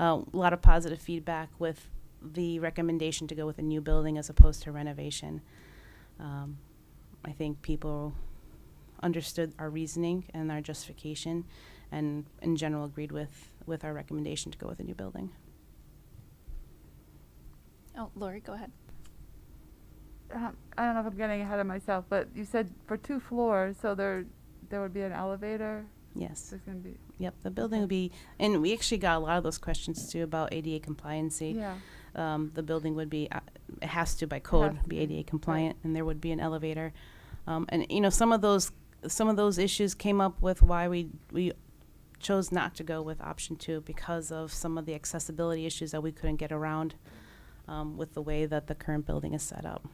A lot of positive feedback with the recommendation to go with a new building as opposed to renovation. I think people understood our reasoning and our justification, and in general agreed with our recommendation to go with a new building. Oh, Lori, go ahead. I don't know if I'm getting ahead of myself, but you said for 2 floors, so there would be an elevator? Yes. There's going to be. Yep, the building would be, and we actually got a lot of those questions too about ADA compliancy. Yeah. The building would be, it has to by code be ADA compliant, and there would be an elevator. And some of those issues came up with why we chose not to go with option 2, because of some of the accessibility issues that we couldn't get around with the way that the current building is set up.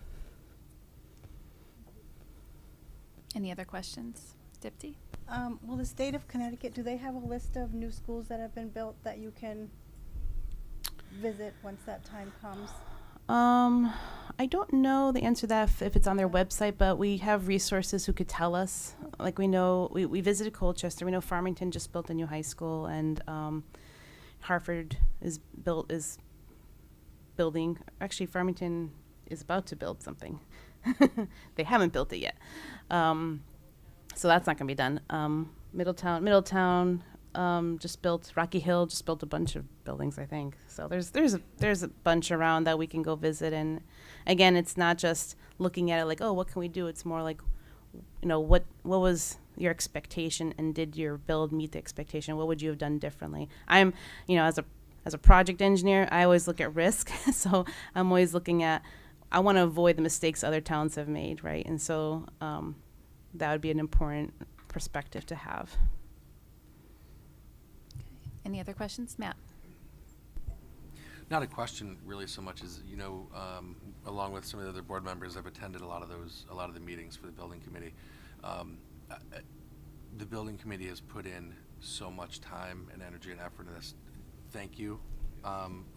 Any other questions? Dipti? Well, the state of Connecticut, do they have a list of new schools that have been built that you can visit once that time comes? I don't know the answer to that if it's on their website, but we have resources who could tell us. Like, we know, we visited Colchester. We know Farmington just built a new high school, and Hartford is building. Actually, Farmington is about to build something. They haven't built it yet. So that's not going to be done. Middletown, just built Rocky Hill, just built a bunch of buildings, I think. So there's a bunch around that we can go visit. And again, it's not just looking at it like, oh, what can we do? It's more like, what was your expectation, and did your build meet the expectation? What would you have done differently? I'm, as a project engineer, I always look at risk. So I'm always looking at, I want to avoid the mistakes other towns have made, right? And so that would be an important perspective to have. Any other questions, Matt? Not a question really so much as, along with some of the other board members, I've attended a lot of the meetings for the building committee. The building committee has put in so much time and energy and effort in this. Thank you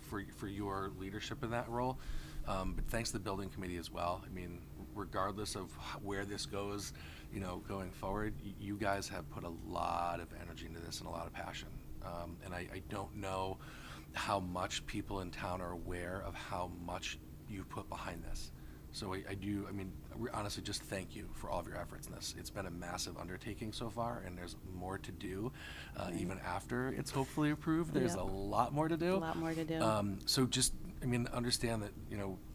for your leadership in that role. But thanks to the building committee as well. I mean, regardless of where this goes, going forward, you guys have put a lot of energy into this and a lot of passion. And I don't know how much people in town are aware of how much you put behind this. So honestly, just thank you for all of your efforts in this. It's been a massive undertaking so far, and there's more to do, even after it's hopefully approved. There's a lot more to do. A lot more to do. So just, understand that,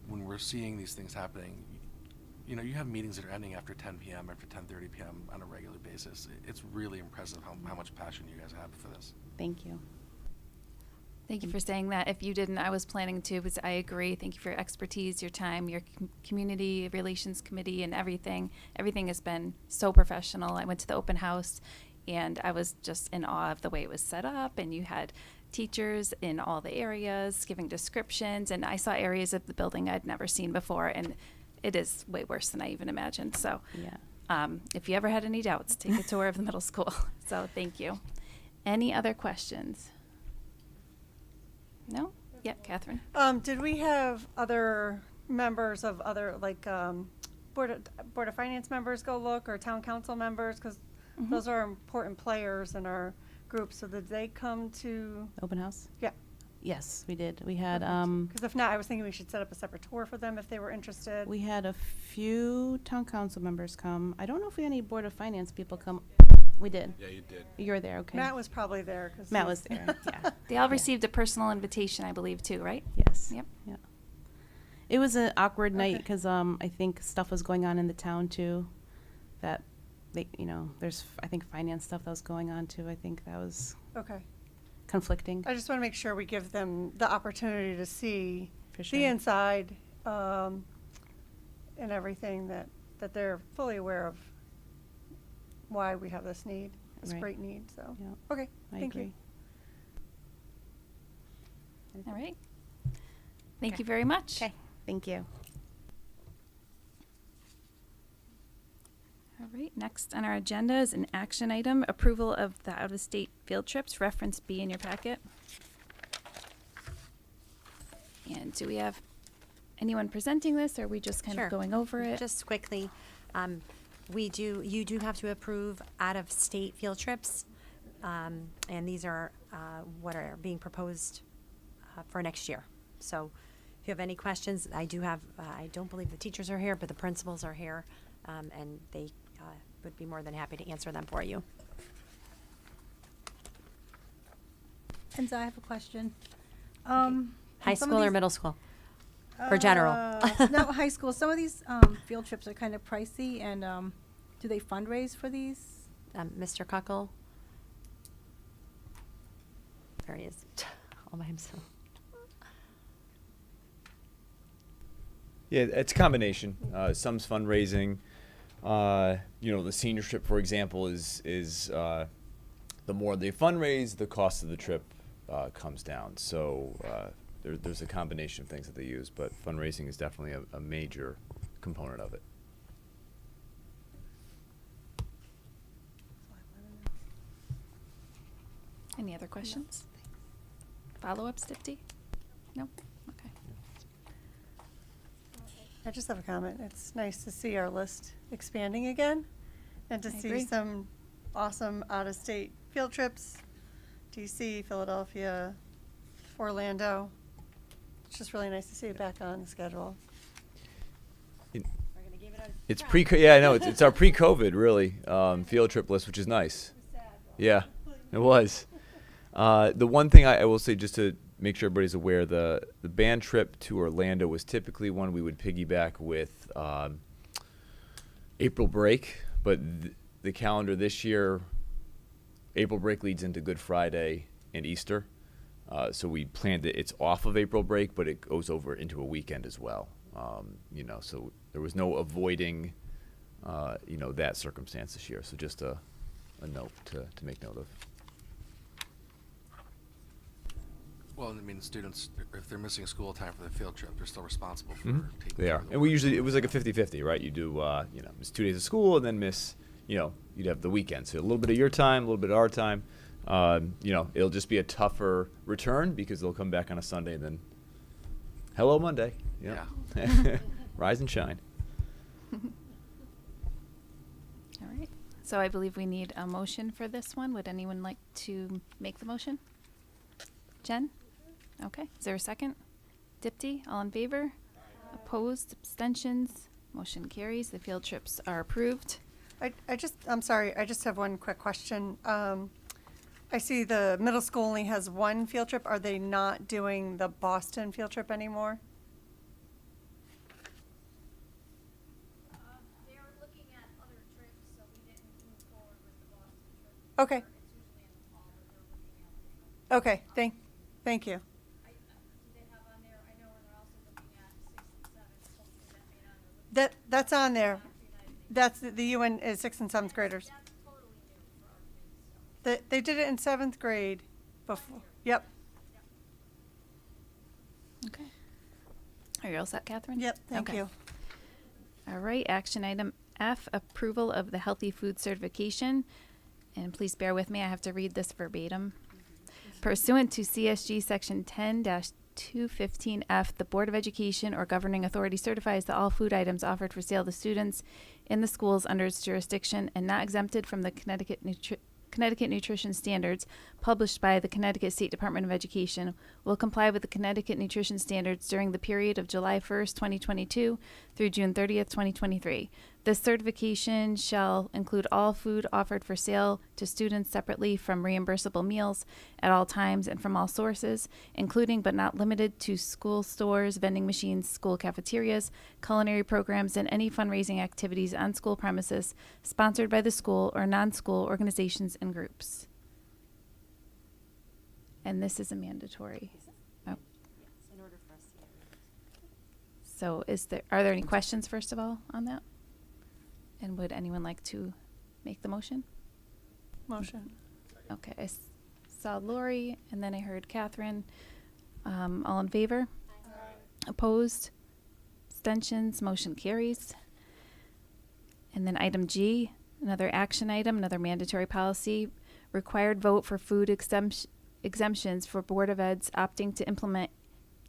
when we're seeing these things happening, you have meetings that are ending after 10 p.m., after 10:30 p.m. on a regular basis. It's really impressive how much passion you guys have for this. Thank you. Thank you for saying that. If you didn't, I was planning to, because I agree. Thank you for your expertise, your time, your community relations committee, and everything. Everything has been so professional. I went to the open house, and I was just in awe of the way it was set up, and you had teachers in all the areas giving descriptions, and I saw areas of the building I'd never seen before, and it is way worse than I even imagined. So if you ever had any doubts, take a tour of the middle school. So thank you. Any other questions? No? Yep, Catherine. Did we have other members of other, Board of Finance members go look, or town council members? Because those are important players in our group. So did they come to Open house? Yeah. Yes, we did. We had because if not, I was thinking we should set up a separate tour for them if they were interested. we had a few town council members come. I don't know if we had any Board of Finance people come. We did. Yeah, you did. You were there, okay. Matt was probably there. Cause Matt was there, yeah. They all received a personal invitation, I believe, too, right? Yes. Yep. Yeah. It was an awkward night because I think stuff was going on in the town too. That they, there's I think finance stuff that was going on too. I think that was conflicting. I just want to make sure we give them the opportunity to see For sure. the inside and everything, that they're fully aware of why we have this need, this Right. great need. So Yeah. okay, I thank agree. you. All right. Thank you very much. Okay, thank you. All right, next on our agenda is an action item, approval of the out-of-state field trips, reference B in your packet. And do we have anyone presenting this, or are we just kind of going over it? Just quickly, you do have to approve out-of-state field trips, and these are what are being proposed for next year. So if you have any questions, I don't believe the teachers are here, but the principals are here, and they would be more than happy to answer them for you. And so I have a question. High school or middle school? Or general? No, high school. Some of these field trips are kind of pricey, and do they fundraise for these? Mr. Cuckle? There he is, all by himself. Yeah, it's a combination. Some's fundraising. The senior trip, for example, is the more they fundraise, the cost of the trip comes down. So there's a combination of things that they use, but fundraising is definitely a major component of it. Any other questions? Follow-ups, Dipti? No? Okay. I just have a comment. It's nice to see our list expanding again, and to I see agree. some awesome out-of-state field trips, DC, Philadelphia, Orlando. It's just really nice to see it back on the schedule. It's it's our pre-COVID really field trip list, which is nice. Yeah. It was. The one thing I will say, just to make sure everybody's aware, the band trip to Orlando was typically one we would piggyback with April break, but the calendar this year, April break leads into Good Friday and Easter. So we planned it. It's off of April break, but it goes over into a weekend as well. So there was no avoiding, that circumstance this year. So just a note to make note of. Well, I mean, students, if they're missing school time for the field trip, they're still responsible for Mm-hmm. taking They care are. of the And we usually, it was like a 50-50, right? You do, miss 2 days of school and then miss, you'd have the weekend. So a little bit of your time, a little bit of our time. It'll just be a tougher return because they'll come back on a Sunday and then, hello Monday. Yeah. Rise and shine. All right. So I believe we need a motion for this one. Would anyone like to make the motion? Jen? Okay. Is there a second? Dipti, all in favor? Opposed? Abstentions? Motion carries. The field trips are approved. I'm sorry, I just have one quick question. I see the middle school only has one field trip. Are they not doing the Boston field trip anymore? They are looking at other trips, so we didn't move forward with the Boston trip. Okay. It's usually in the fall, but they're looking at. Okay, thank you. They have on there, I know, and they're also looking at 6th and 7th, hopefully that may not have. That's on there. That's the UN is 6th and 7th graders. That's totally new for our kids, so. They did it in 7th grade before. Yep. Okay. Are you all set, Catherine? Yep, thank you. All right, action item F, approval of the healthy food certification. And please bear with me, I have to read this verbatim. Pursuant to CSG section 10-215F, the Board of Education or governing authority certifies that all food items offered for sale to students in the schools under its jurisdiction and not exempted from the Connecticut Nutrition Standards published by the Connecticut State Department of Education will comply with the Connecticut Nutrition Standards during the period of July 1st, 2022 through June 30th, 2023. This certification shall include all food offered for sale to students separately from reimbursable meals at all times and from all sources, including but not limited to school stores, vending machines, school cafeterias, culinary programs, and any fundraising activities on school premises sponsored by the school or non-school organizations and groups. And this is a mandatory. Oh. In order for us to get rid of it. So are there any questions, first of all, on that? And would anyone like to make the motion? Motion. Okay, I saw Lori, and then I heard Catherine. All in favor? Opposed? Abstentions? Motion carries. And then item G, another action item, another mandatory policy, required vote for food exemptions for Board of Ed's opting to implement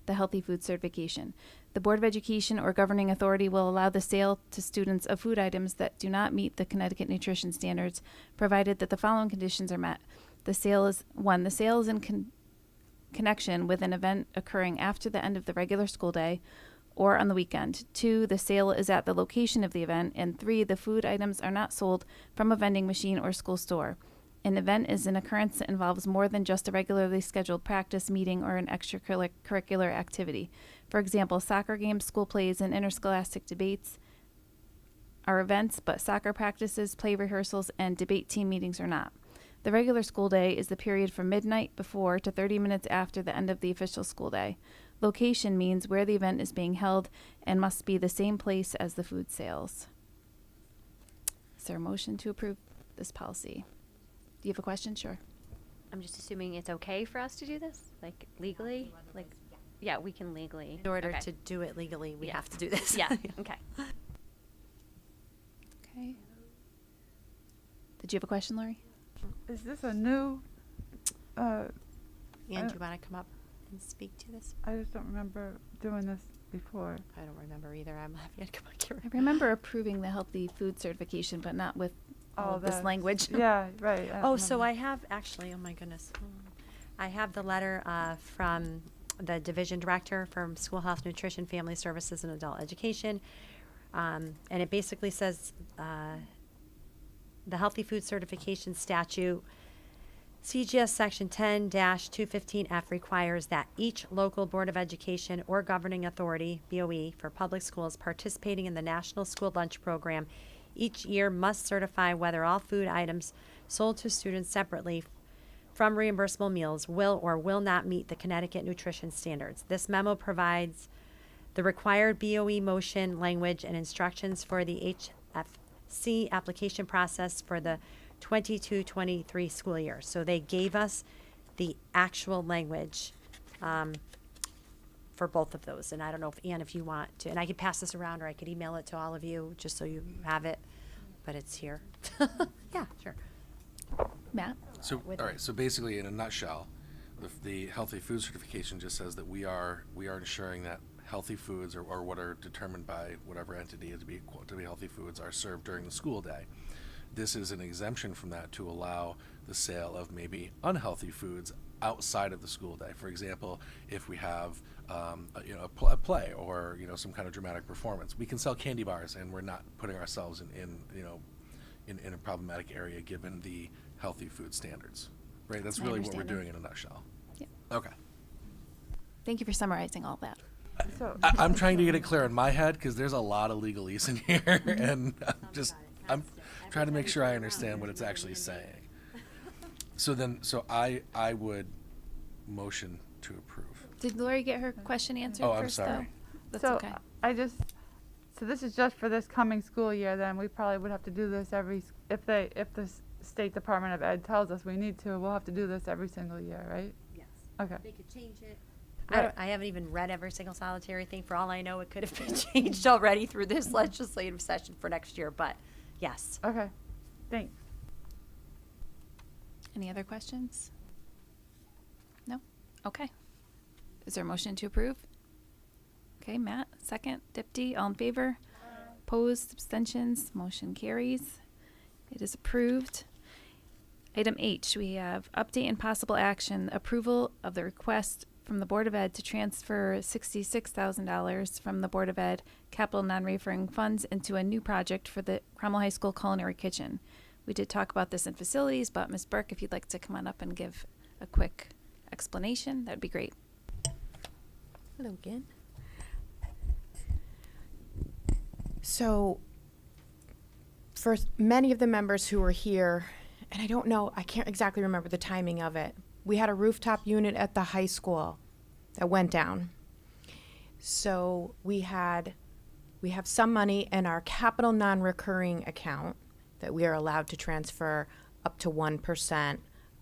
the healthy food certification. The Board of Education or governing authority will allow the sale to students of food items that do not meet the Connecticut nutrition standards, provided that the following conditions are met. The sale is in connection with an event occurring after the end of the regular school day or on the weekend. 2, the sale is at the location of the event. And 3, the food items are not sold from a vending machine or school store. An event is an occurrence that involves more than just a regularly scheduled practice, meeting, or an extracurricular activity. For example, soccer games, school plays, and interscholastic debates are events, but soccer practices, play rehearsals, and debate team meetings are not. The regular school day is the period from midnight before to 30 minutes after the end of the official school day. Location means where the event is being held and must be the same place as the food sales. Is there a motion to approve this policy? Do you have a question? Sure. I'm just assuming it's okay for us to do this, like legally? Like, yeah, we can legally. In order Okay. to do it legally, we have to do this. Yeah, okay. Okay. Did you have a question, Lori? Is this a new? Ann, do you want to come up and speak to this? I just don't remember doing this before. I don't remember either. I'm happy to come back here. I remember approving the healthy food certification, but not with all of this that's- language. Yeah, right. Oh, so I have actually, oh my goodness. I have the letter from the division director from School Health, Nutrition, Family Services, and Adult Education. And it basically says the Healthy Food Certification Statute CGS Section 10-215F requires that each local Board of Education or governing authority, BOE, for public schools participating in the National School Lunch Program each year must certify whether all food items sold to students separately from reimbursable meals will or will not meet the Connecticut nutrition standards. This memo provides the required BOE motion language and instructions for the HFC application process for the 22-23 school year. So they gave us the actual language for both of those. And I don't know if, Ann, if you want to, and I could pass this around or I could email it to all of you just so you have it, but it's here. Yeah, sure. Matt? So, all right, so basically, in a nutshell, the healthy food certification just says that we are ensuring that healthy foods or what are determined by whatever entity to be healthy foods are served during the school day. This is an exemption from that to allow the sale of maybe unhealthy foods outside of the school day. For example, if we have a play or some kind of dramatic performance, we can sell candy bars, and we're not putting ourselves in a problematic area given the healthy food standards. Right? That's I really what we're understand that. doing in a nutshell. Yep. Okay. Thank you for summarizing all that. I'm trying to get it clear in my head because there's a lot of legalese in here, and I'm trying to make sure I understand what it's actually saying. So I would motion to approve. Did Lori get her question answered Oh, I'm first, sorry. though? That's So okay. So this is just for this coming school year, then we probably would have to do this if the State Department of Ed tells us we need to, we'll have to do this every single year, right? Yes. Okay. They could change it. Right. I haven't even read every single solitary thing. For all I know, it could have been changed already through this legislative session for next year, but yes. Okay, thanks. Any other questions? No? Okay. Is there a motion to approve? Okay, Matt, second. Dipti, all in favor? Opposed, abstentions, motion carries. It is approved. Item H, we have update and possible action, approval of the request from the Board of Ed to transfer $66,000 from the Board of Ed capital non-referring funds into a new project for the Cromwell High School culinary kitchen. We did talk about this in facilities, but Ms. Burke, if you'd like to come on up and give a quick explanation, that'd be great. Hello again. So, for many of the members who were here, and I can't exactly remember the timing of it, we had a rooftop unit at the high school that went down. So we have some money in our capital non-recurring account that we are allowed to transfer up to 1%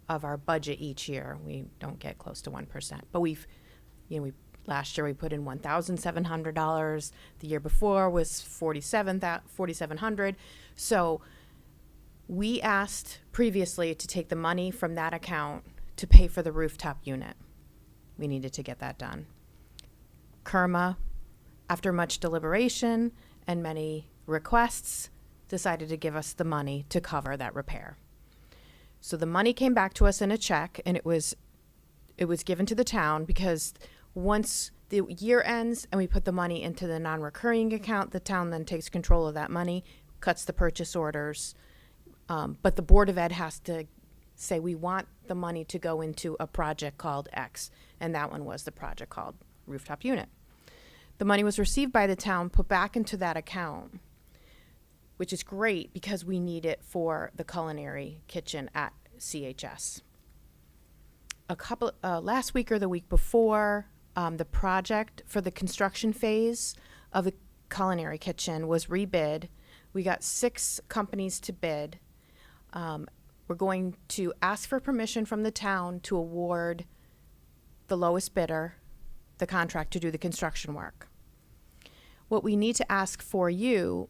of our budget each year. We don't get close to 1%, but last year we put in $1,700. The year before was $4,700. So we asked previously to take the money from that account to pay for the rooftop unit. We needed to get that done. Kerma, after much deliberation and many requests, decided to give us the money to cover that repair. So the money came back to us in a check, and it was given to the town because once the year ends and we put the money into the non-recurring account, the town then takes control of that money, cuts the purchase orders, but the Board of Ed has to say we want the money to go into a project called X, and that one was the project called Rooftop Unit. The money was received by the town, put back into that account, which is great because we need it for the culinary kitchen at CHS. Last week or the week before, the project for the construction phase of the culinary kitchen was rebid. We got 6 companies to bid. We're going to ask for permission from the town to award the lowest bidder the contract to do the construction work. What we need to ask from you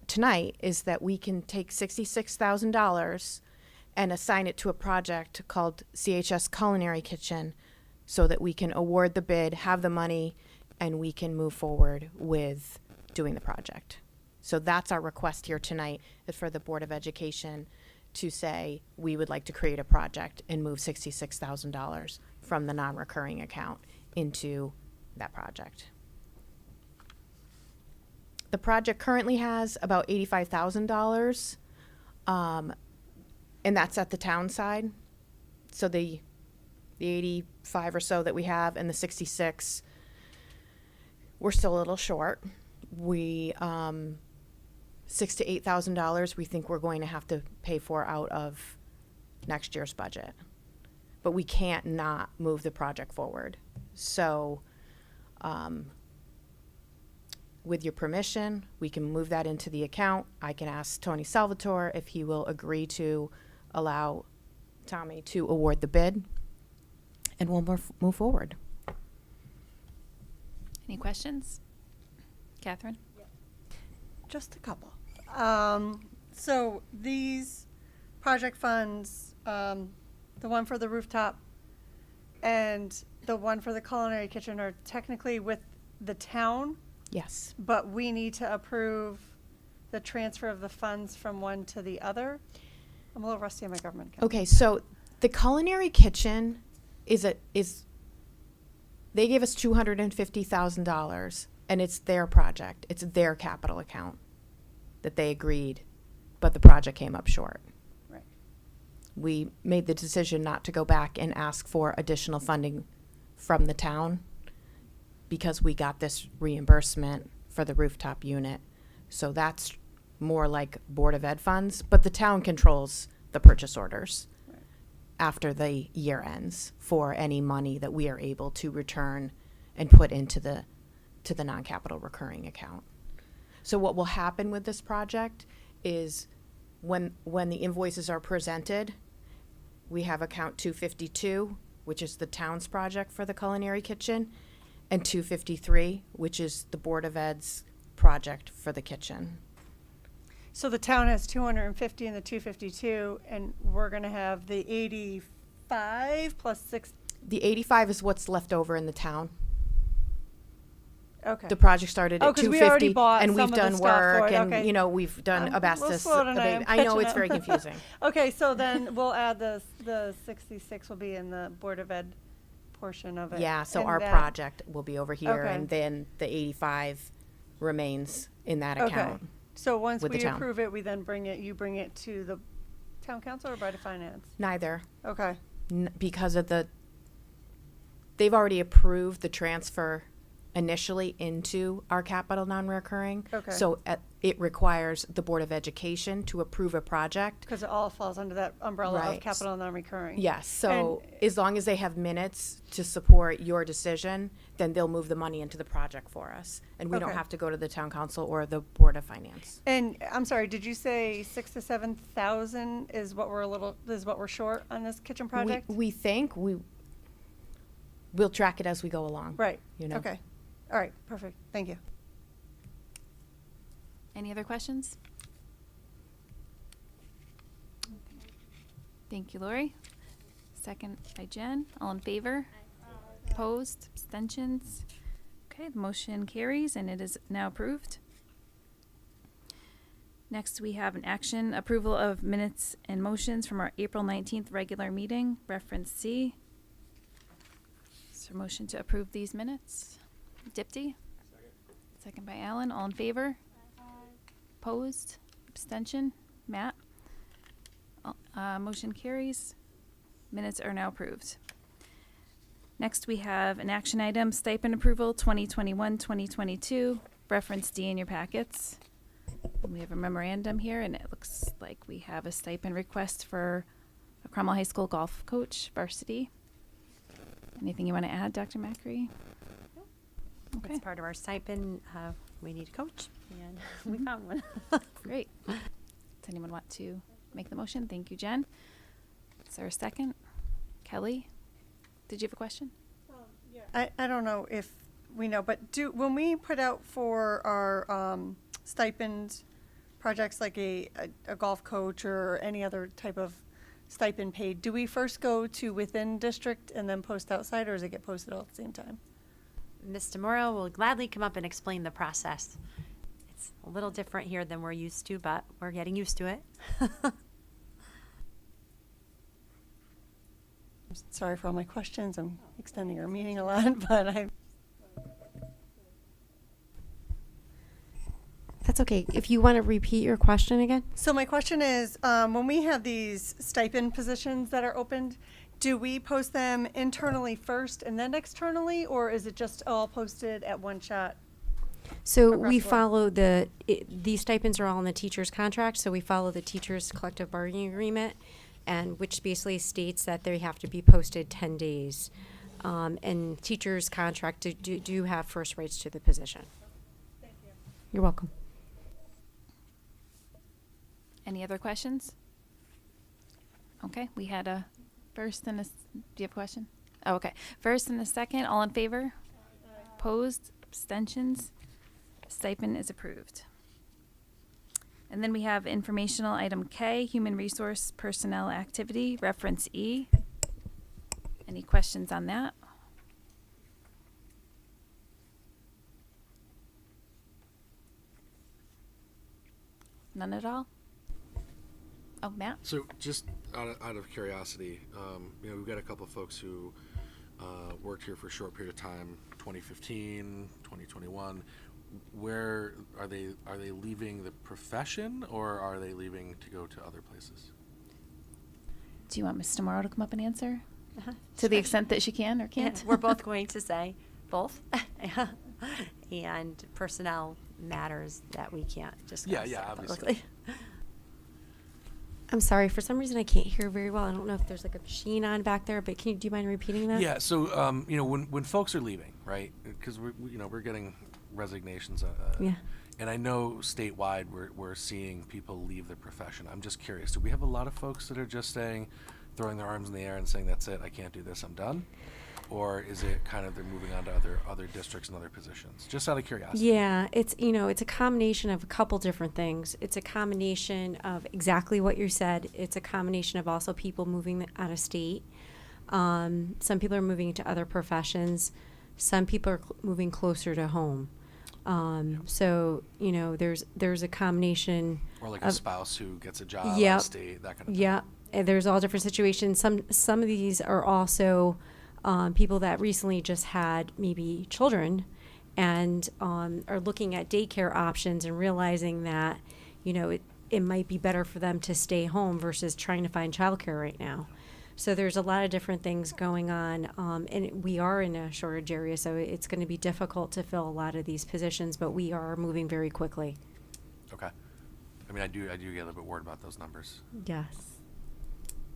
tonight is that we can take $66,000 and assign it to a project called CHS Culinary Kitchen so that we can award the bid, have the money, and we can move forward with doing the project. So that's our request here tonight, is for the Board of Education to say we would like to create a project and move $66,000 from the non-recurring account into that project. The project currently has about $85,000, and that's at the town side. so the 85 or so that we have and the 66, we're still a little short. We $6,000 to $8,000 we think we're going to have to pay for out of next year's budget, but we can't not move the project forward. So with your permission, we can move that into the account. I can ask Tony Salvatore if he will agree to allow Tommy to award the bid, and we'll move forward. Any questions? Catherine? Just a couple. So these project funds, the one for the rooftop and the one for the culinary kitchen are technically with the town, Yes. but we need to approve the transfer of the funds from one to the other. I'm a little rusty on my government account. Okay, so the culinary kitchen they gave us $250,000, and it's their project. It's their capital account that they agreed, but the project came up short. Right. We made the decision not to go back and ask for additional funding from the town because we got this reimbursement for the rooftop unit. So that's more like Board of Ed funds, but the town controls the purchase orders after the year ends for any money that we are able to return and put into the non-capital recurring account. So what will happen with this project is when the invoices are presented, we have account 252, which is the town's project for the culinary kitchen, and 253, which is the Board of Ed's project for the kitchen. So the town has 250 and the 252, and we're gonna have the 85 plus 6. The 85 is what's left over in the town. Okay. The project started Oh, at 'cause we already 250, bought and some we've of the done stuff for work, it, and okay. we've done I'm a little asbestos. slow tonight, I'm I know catching it's up. very confusing. Okay, so then we'll add the 66 will be in the Board of Ed portion of it. Yeah, so and our that- project will be over here, Okay. and then the 85 remains in that Okay. account. So once with the we town. approve it, you bring it to the town council or Board of Finance? Neither. Okay. Because of they've already approved the transfer initially into our capital non-recurring. Okay. So it requires the Board of Education to approve a project. Because it all falls under that umbrella of Right. capital non-recurring. Yes, so And- as long as they have minutes to support your decision, then they'll move the money into the project for us. And we don't Okay. have to go to the town council or the Board of Finance. And I'm sorry, did you say 6,000 to 7,000 is what we're short on this kitchen project? We think we'll track it as we go along. Right. You know? Okay. All right. Perfect. Thank you. Any other questions? Thank you, Lori. Second by Jen. All in favor? Opposed? Abstentions? Okay, the motion carries and it is now approved. Next, we have an action approval of minutes and motions from our April 19th regular meeting, reference C. Is there a motion to approve these minutes? Dipty? Second by Alan. All in favor? Opposed? Abstention? Matt? Motion carries. Minutes are now approved. Next, we have an action item, stipend approval 2021-2022, reference D in your packets. And we have a memorandum here, and it looks like we have a stipend request for a Cromwell High School golf coach, varsity. Anything you want to add, Dr. Macri? Okay. It's part of our stipend. We need a coach, and we found one. Great. Does anyone want to make the motion? Thank you, Jen. Is there a second? Kelly, did you have a question? I don't know if we know, but when we put out for our stipend projects like a golf coach or any other type of stipend paid, do we first go to within district and then post outside, or does it get posted all at the same time? Mr. Morrow will gladly come up and explain the process. It's a little different here than we're used to, but we're getting used to it. Sorry for all my questions. I'm extending our meeting a lot, but I. That's okay. If you want to repeat your question again. So my question is, when we have these stipend positions that are opened, Do we post them internally first and then externally, or is it just all posted at one shot? So across we the board? follow these stipends are all in the teacher's contract, so we follow the teacher's collective bargaining agreement, and which basically states that they have to be posted 10 days. And teacher's contract do have first rights to the position. Thank you. You're welcome. Any other questions? Okay, we had a first and a, do you have a question? Oh, okay. First and a second, all in favor? Opposed, abstentions? Stipend is approved. And then we have informational item K, human resource personnel activity, reference E. Any questions on that? None at all? Oh, Matt? So just out of curiosity, we've got a couple of folks who worked here for a short period of time, 2015, 2021. Where are they leaving the profession, or are they leaving to go to other places? Do you want Ms. Tomorrow to come up and answer? Uh-huh. To the extent that she can or can't? We're both going to say both. And personnel matters that we can't discuss obviously. publicly. I'm sorry, for some reason I can't hear very well. I don't know if there's like a machine on back there, but do you mind repeating that? Yeah. So when folks are leaving, right? Because we're getting resignations. Yeah. And I know statewide we're seeing people leave the profession. I'm just curious. Do we have a lot of folks that are just saying, throwing their arms in the air and saying, "That's it, I can't do this, I'm done"? Or is it kind of they're moving on to other districts and other positions? Just out of curiosity. Yeah, it's a combination of a couple different things. It's a combination of exactly what you said. It's a combination of also people moving out of state. Some people are moving into other professions. Some people are moving closer to home. So there's a combination. Or like a spouse who gets a job out Yep. of state, that kind of thing. Yeah, and there's all different situations. Some of these are also people that recently just had maybe children and are looking at daycare options and realizing that it might be better for them to stay home versus trying to find childcare right now. So there's a lot of different things going on, and we are in a shortage area, so it's going to be difficult to fill a lot of these positions, but we are moving very quickly. Okay. I mean, I do get a little bit worried about those numbers. Yes.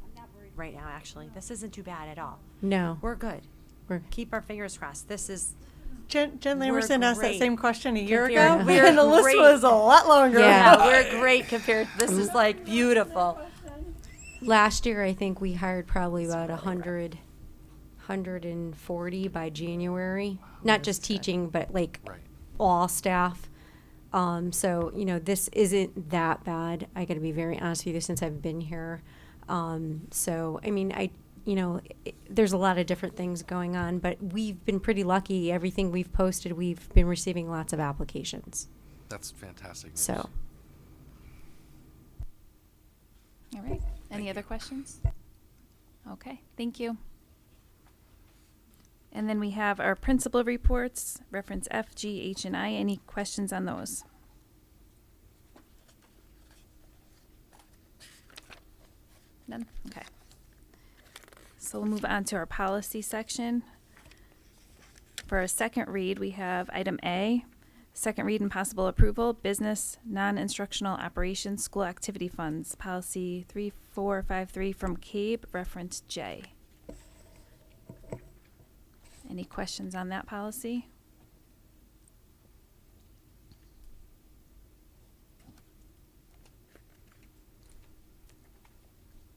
I'm not worried right now, actually. This isn't too bad at all. No. We're good. Keep our fingers crossed. This is... Jen We're Lamerson asked that great same question a year compared- ago, we're and the list great. was a lot longer. Yeah, we're great compared. This is like beautiful. Last year, I think we hired probably about 140 by January. Not just teaching, but like all staff. So, this isn't that bad. I got to be very honest with you since I've been here. So, I mean, there's a lot of different things going on, but we've been pretty lucky. Everything we've posted, we've been receiving lots of applications. That's fantastic news. So. All right. Any other questions? Okay, thank you. And then we have our principal reports, reference F, G, H, and I. Any questions on those? None? Okay. So we'll move on to our policy section. For our second read, we have item A, second read and possible approval, business, non-instructional operations, school activity funds, policy 3453 from CABE, reference J. Any questions on that policy?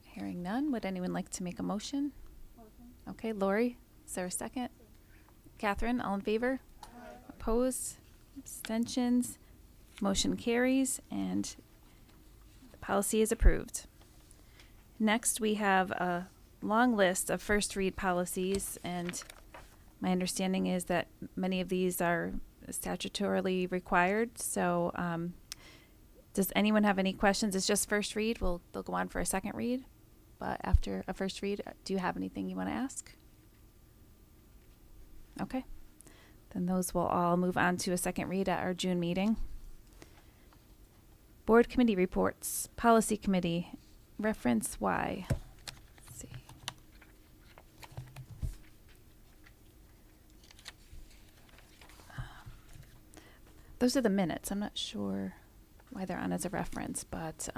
Hearing none, would anyone like to make a motion? Okay, Lori, is there a second? Catherine, all in favor? Opposed? Abstentions? Motion carries, and the policy is approved. Next, we have a long list of first read policies, and my understanding is that many of these are statutorily required. So does anyone have any questions? It's just first read. They'll go on for a second read. But after a first read, do you have anything you want to ask? Okay. Then those will all move on to a second read at our June meeting. Board committee reports. Policy committee. Reference Y. Let's see. those are the minutes. I'm not sure why they're on as a reference, but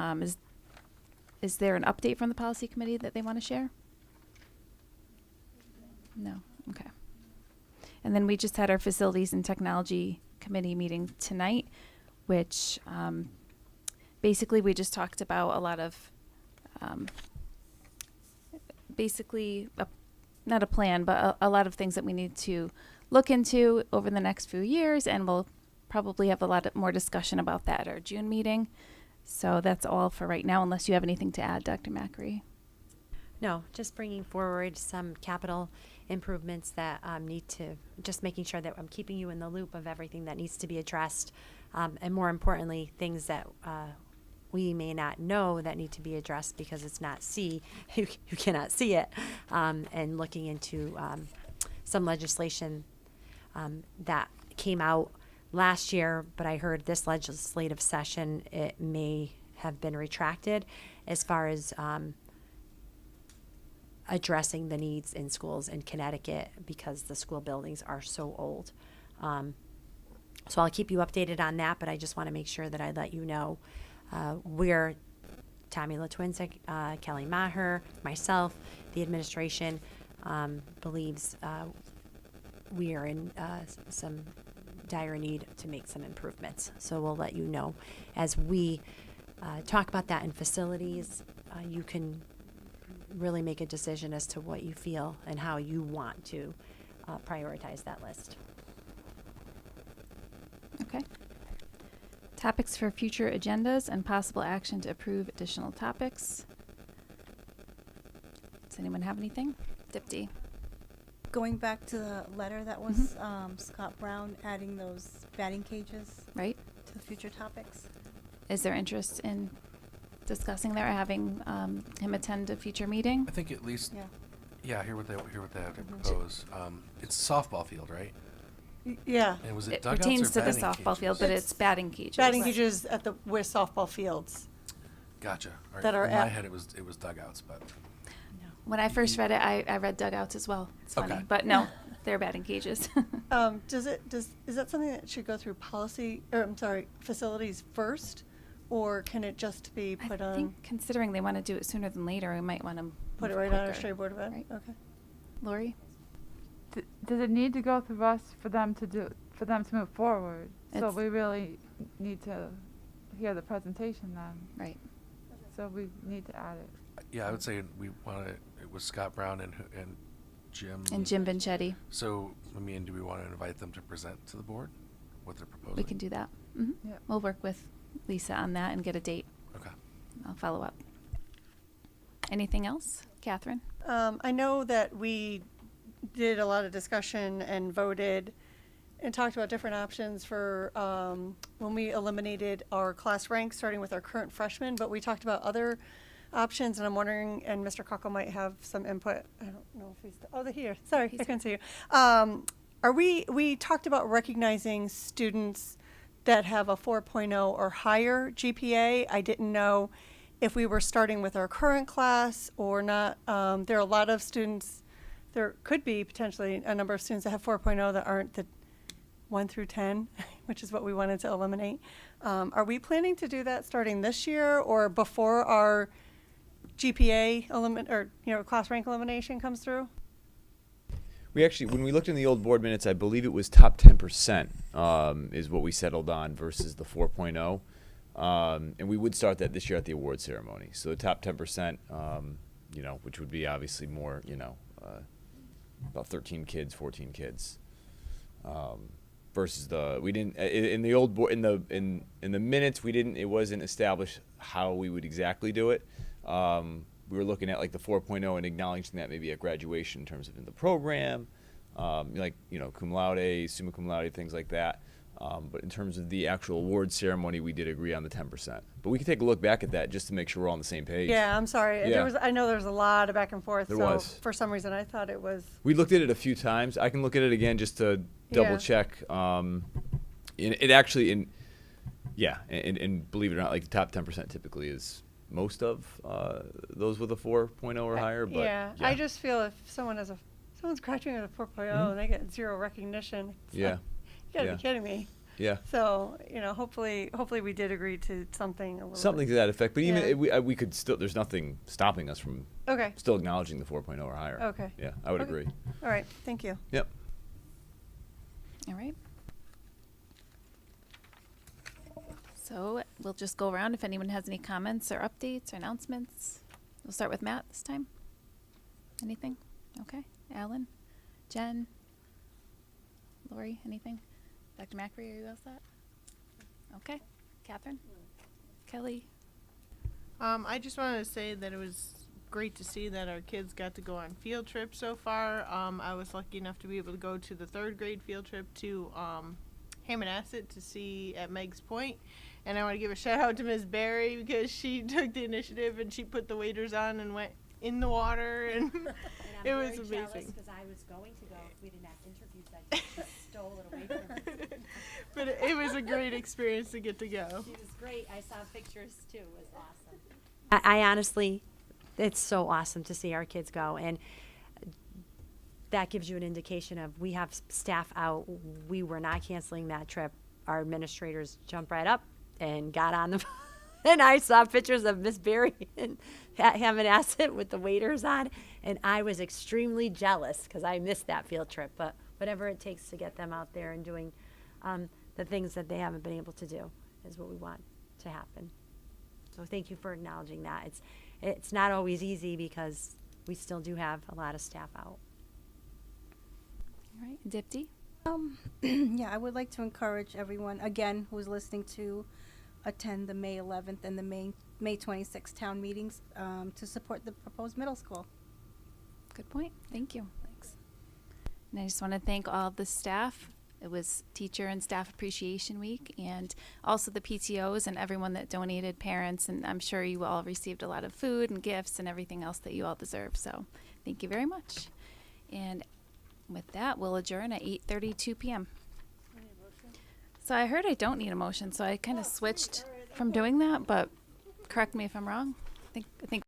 is there an update from the policy committee that they want to share? No. Okay. And then we just had our facilities and technology committee meeting tonight, which basically we just talked about a lot of basically not a plan, but a lot of things that we need to look into over the next few years, and we'll probably have a lot more discussion about that at our June meeting. So that's all for right now, unless you have anything to add, Dr. Macri. No, just bringing forward some capital improvements that need to, just making sure that I'm keeping you in the loop of everything that needs to be addressed, and more importantly, things that we may not know that need to be addressed because it's not you cannot see it, and looking into some legislation that came out last year, but I heard this legislative session it may have been retracted as far as addressing the needs in schools in Connecticut because the school buildings are so old. So I'll keep you updated on that, but I just want to make sure that I let you know we're Tommy LaTwinsick, Kelly Maher, myself, the administration believes we are in some dire need to make some improvements. So we'll let you know as we talk about that in facilities. You can really make a decision as to what you feel and how you want to prioritize that list. Okay. Topics for future agendas and possible action to approve additional topics. Does anyone have anything? Dipti. Going back to the letter that was Scott Brown adding those batting cages Right. to the future topics. Is there interest in discussing that or having him attend a future meeting? I think at least, Yeah. hear what they have to propose. It's softball field, right? Yeah. And was It it dugouts pertains or to the batting softball field, but cages? it's batting cages. Batting cages at the where softball fields. Gotcha. All right. that are In my at- head, it was dugouts, but When I first read it, I read dugouts as well. It's funny, Okay. but no, they're batting cages. Is that something that should go through policy, or I'm sorry, facilities first? Or can it just be put I on, think considering they want to do it sooner than later, we might want to put it right on our straight board of ed? Right. Okay. Lori? Does it need to go through us for them to move forward? So It's- we really need to hear the presentation then. Right. So we need to add it. yeah, I would say we want to. It was Scott Brown and Jim. And Jim Vincetti. So, I mean, do we want to invite them to present to the board what they're proposing? We can do that. Hmm. Yeah. We'll work with Lisa on that and get a date. Okay. I'll follow up. Anything else? Catherine? I know that we did a lot of discussion and voted and talked about different options for when we eliminated our class ranks, starting with our current freshmen, but we talked about other options, and I'm wondering, and Mr. Cockle might have some input. I don't know if he's, they're here. Sorry, I couldn't see you. We talked about recognizing students that have a 4.0 or higher GPA. I didn't know if we were starting with our current class or not. There are a lot of students, there could be potentially a number of students that have 4.0 that aren't the 1 through 10, which is what we wanted to eliminate. Are we planning to do that starting this year or before our GPA class rank elimination comes through? We actually, when we looked in the old board minutes, I believe it was top 10% is what we settled on versus the 4.0. And we would start that this year at the award ceremony. So the top 10%, which would be obviously more, about 13 kids, 14 kids. Versus we didn't in the old board in the minutes it wasn't established how we would exactly do it. We were looking at like the 4.0 and acknowledging that maybe at graduation in terms of in the program, cum laude, summa cum laude, things like that. But in terms of the actual award ceremony, we did agree on the 10%. But we can take a look back at that just to make sure we're all on the same page. Yeah, I'm sorry. Yeah. I know there was a lot of back and forth. There so was. For some reason, I thought it was. We looked at it a few times. I can look at it again just to double Yeah. check. It actually, and believe it or not, like the top 10% typically is most of those with a 4.0 or higher. But Yeah, I just feel if someone's graduating with a 4.0 and they get zero recognition, it's Yeah. like, you gotta Yeah. be kidding me. Yeah. So, you know, hopefully we did agree to something a little Something bit. to that effect. But even Yeah. we could still, there's nothing stopping us from Okay. still acknowledging the 4.0 or higher. Okay. Yeah, I would Okay. agree. All right, thank you. Yep. All right. So we'll just go around if anyone has any comments or updates or announcements. We'll start with Matt this time. Anything? Okay. Alan? Jen? Lori, anything? Dr. Macri, are you all set? Okay. Catherine? Kelly? I just wanted to say that it was great to see that our kids got to go on field trips so far. I was lucky enough to be able to go to the 3rd grade field trip to Hammonasset to see at Meg's Point. And I want to give a shout out to Ms. Barry because she took the initiative and she put the waders on and went in the water and it was amazing. Because I was going to go if we didn't have interviews. I just stole it away from her. But it was a great experience to get to go. She was great. I saw pictures too. It was awesome. I honestly, it's so awesome to see our kids go, and that gives you an indication of we have staff out. We were not canceling that trip. Our administrators jumped right up and got on the and I saw pictures of Miss Barry and Hammonasset with the waders on, and I was extremely jealous because I missed that field trip. But whatever it takes to get them out there and doing the things that they haven't been able to do is what we want to happen. So thank you for acknowledging that. It's not always easy because we still do have a lot of staff out. All right. Dipti? Yeah, I would like to encourage everyone, again, who's listening to attend the May 11th and the May 26th town meetings to support the proposed middle school. Good point. Thank you. Thanks. And I just want to thank all of the staff. It was Teacher and Staff Appreciation Week, and also the PTOs and everyone that donated, parents, and I'm sure you all received a lot of food and gifts and everything else that you all deserve. So thank you very much. And with that, we'll adjourn at 8:32 p.m. So I heard I don't need a motion, so I kind of switched from doing that, but correct me if I'm wrong. I think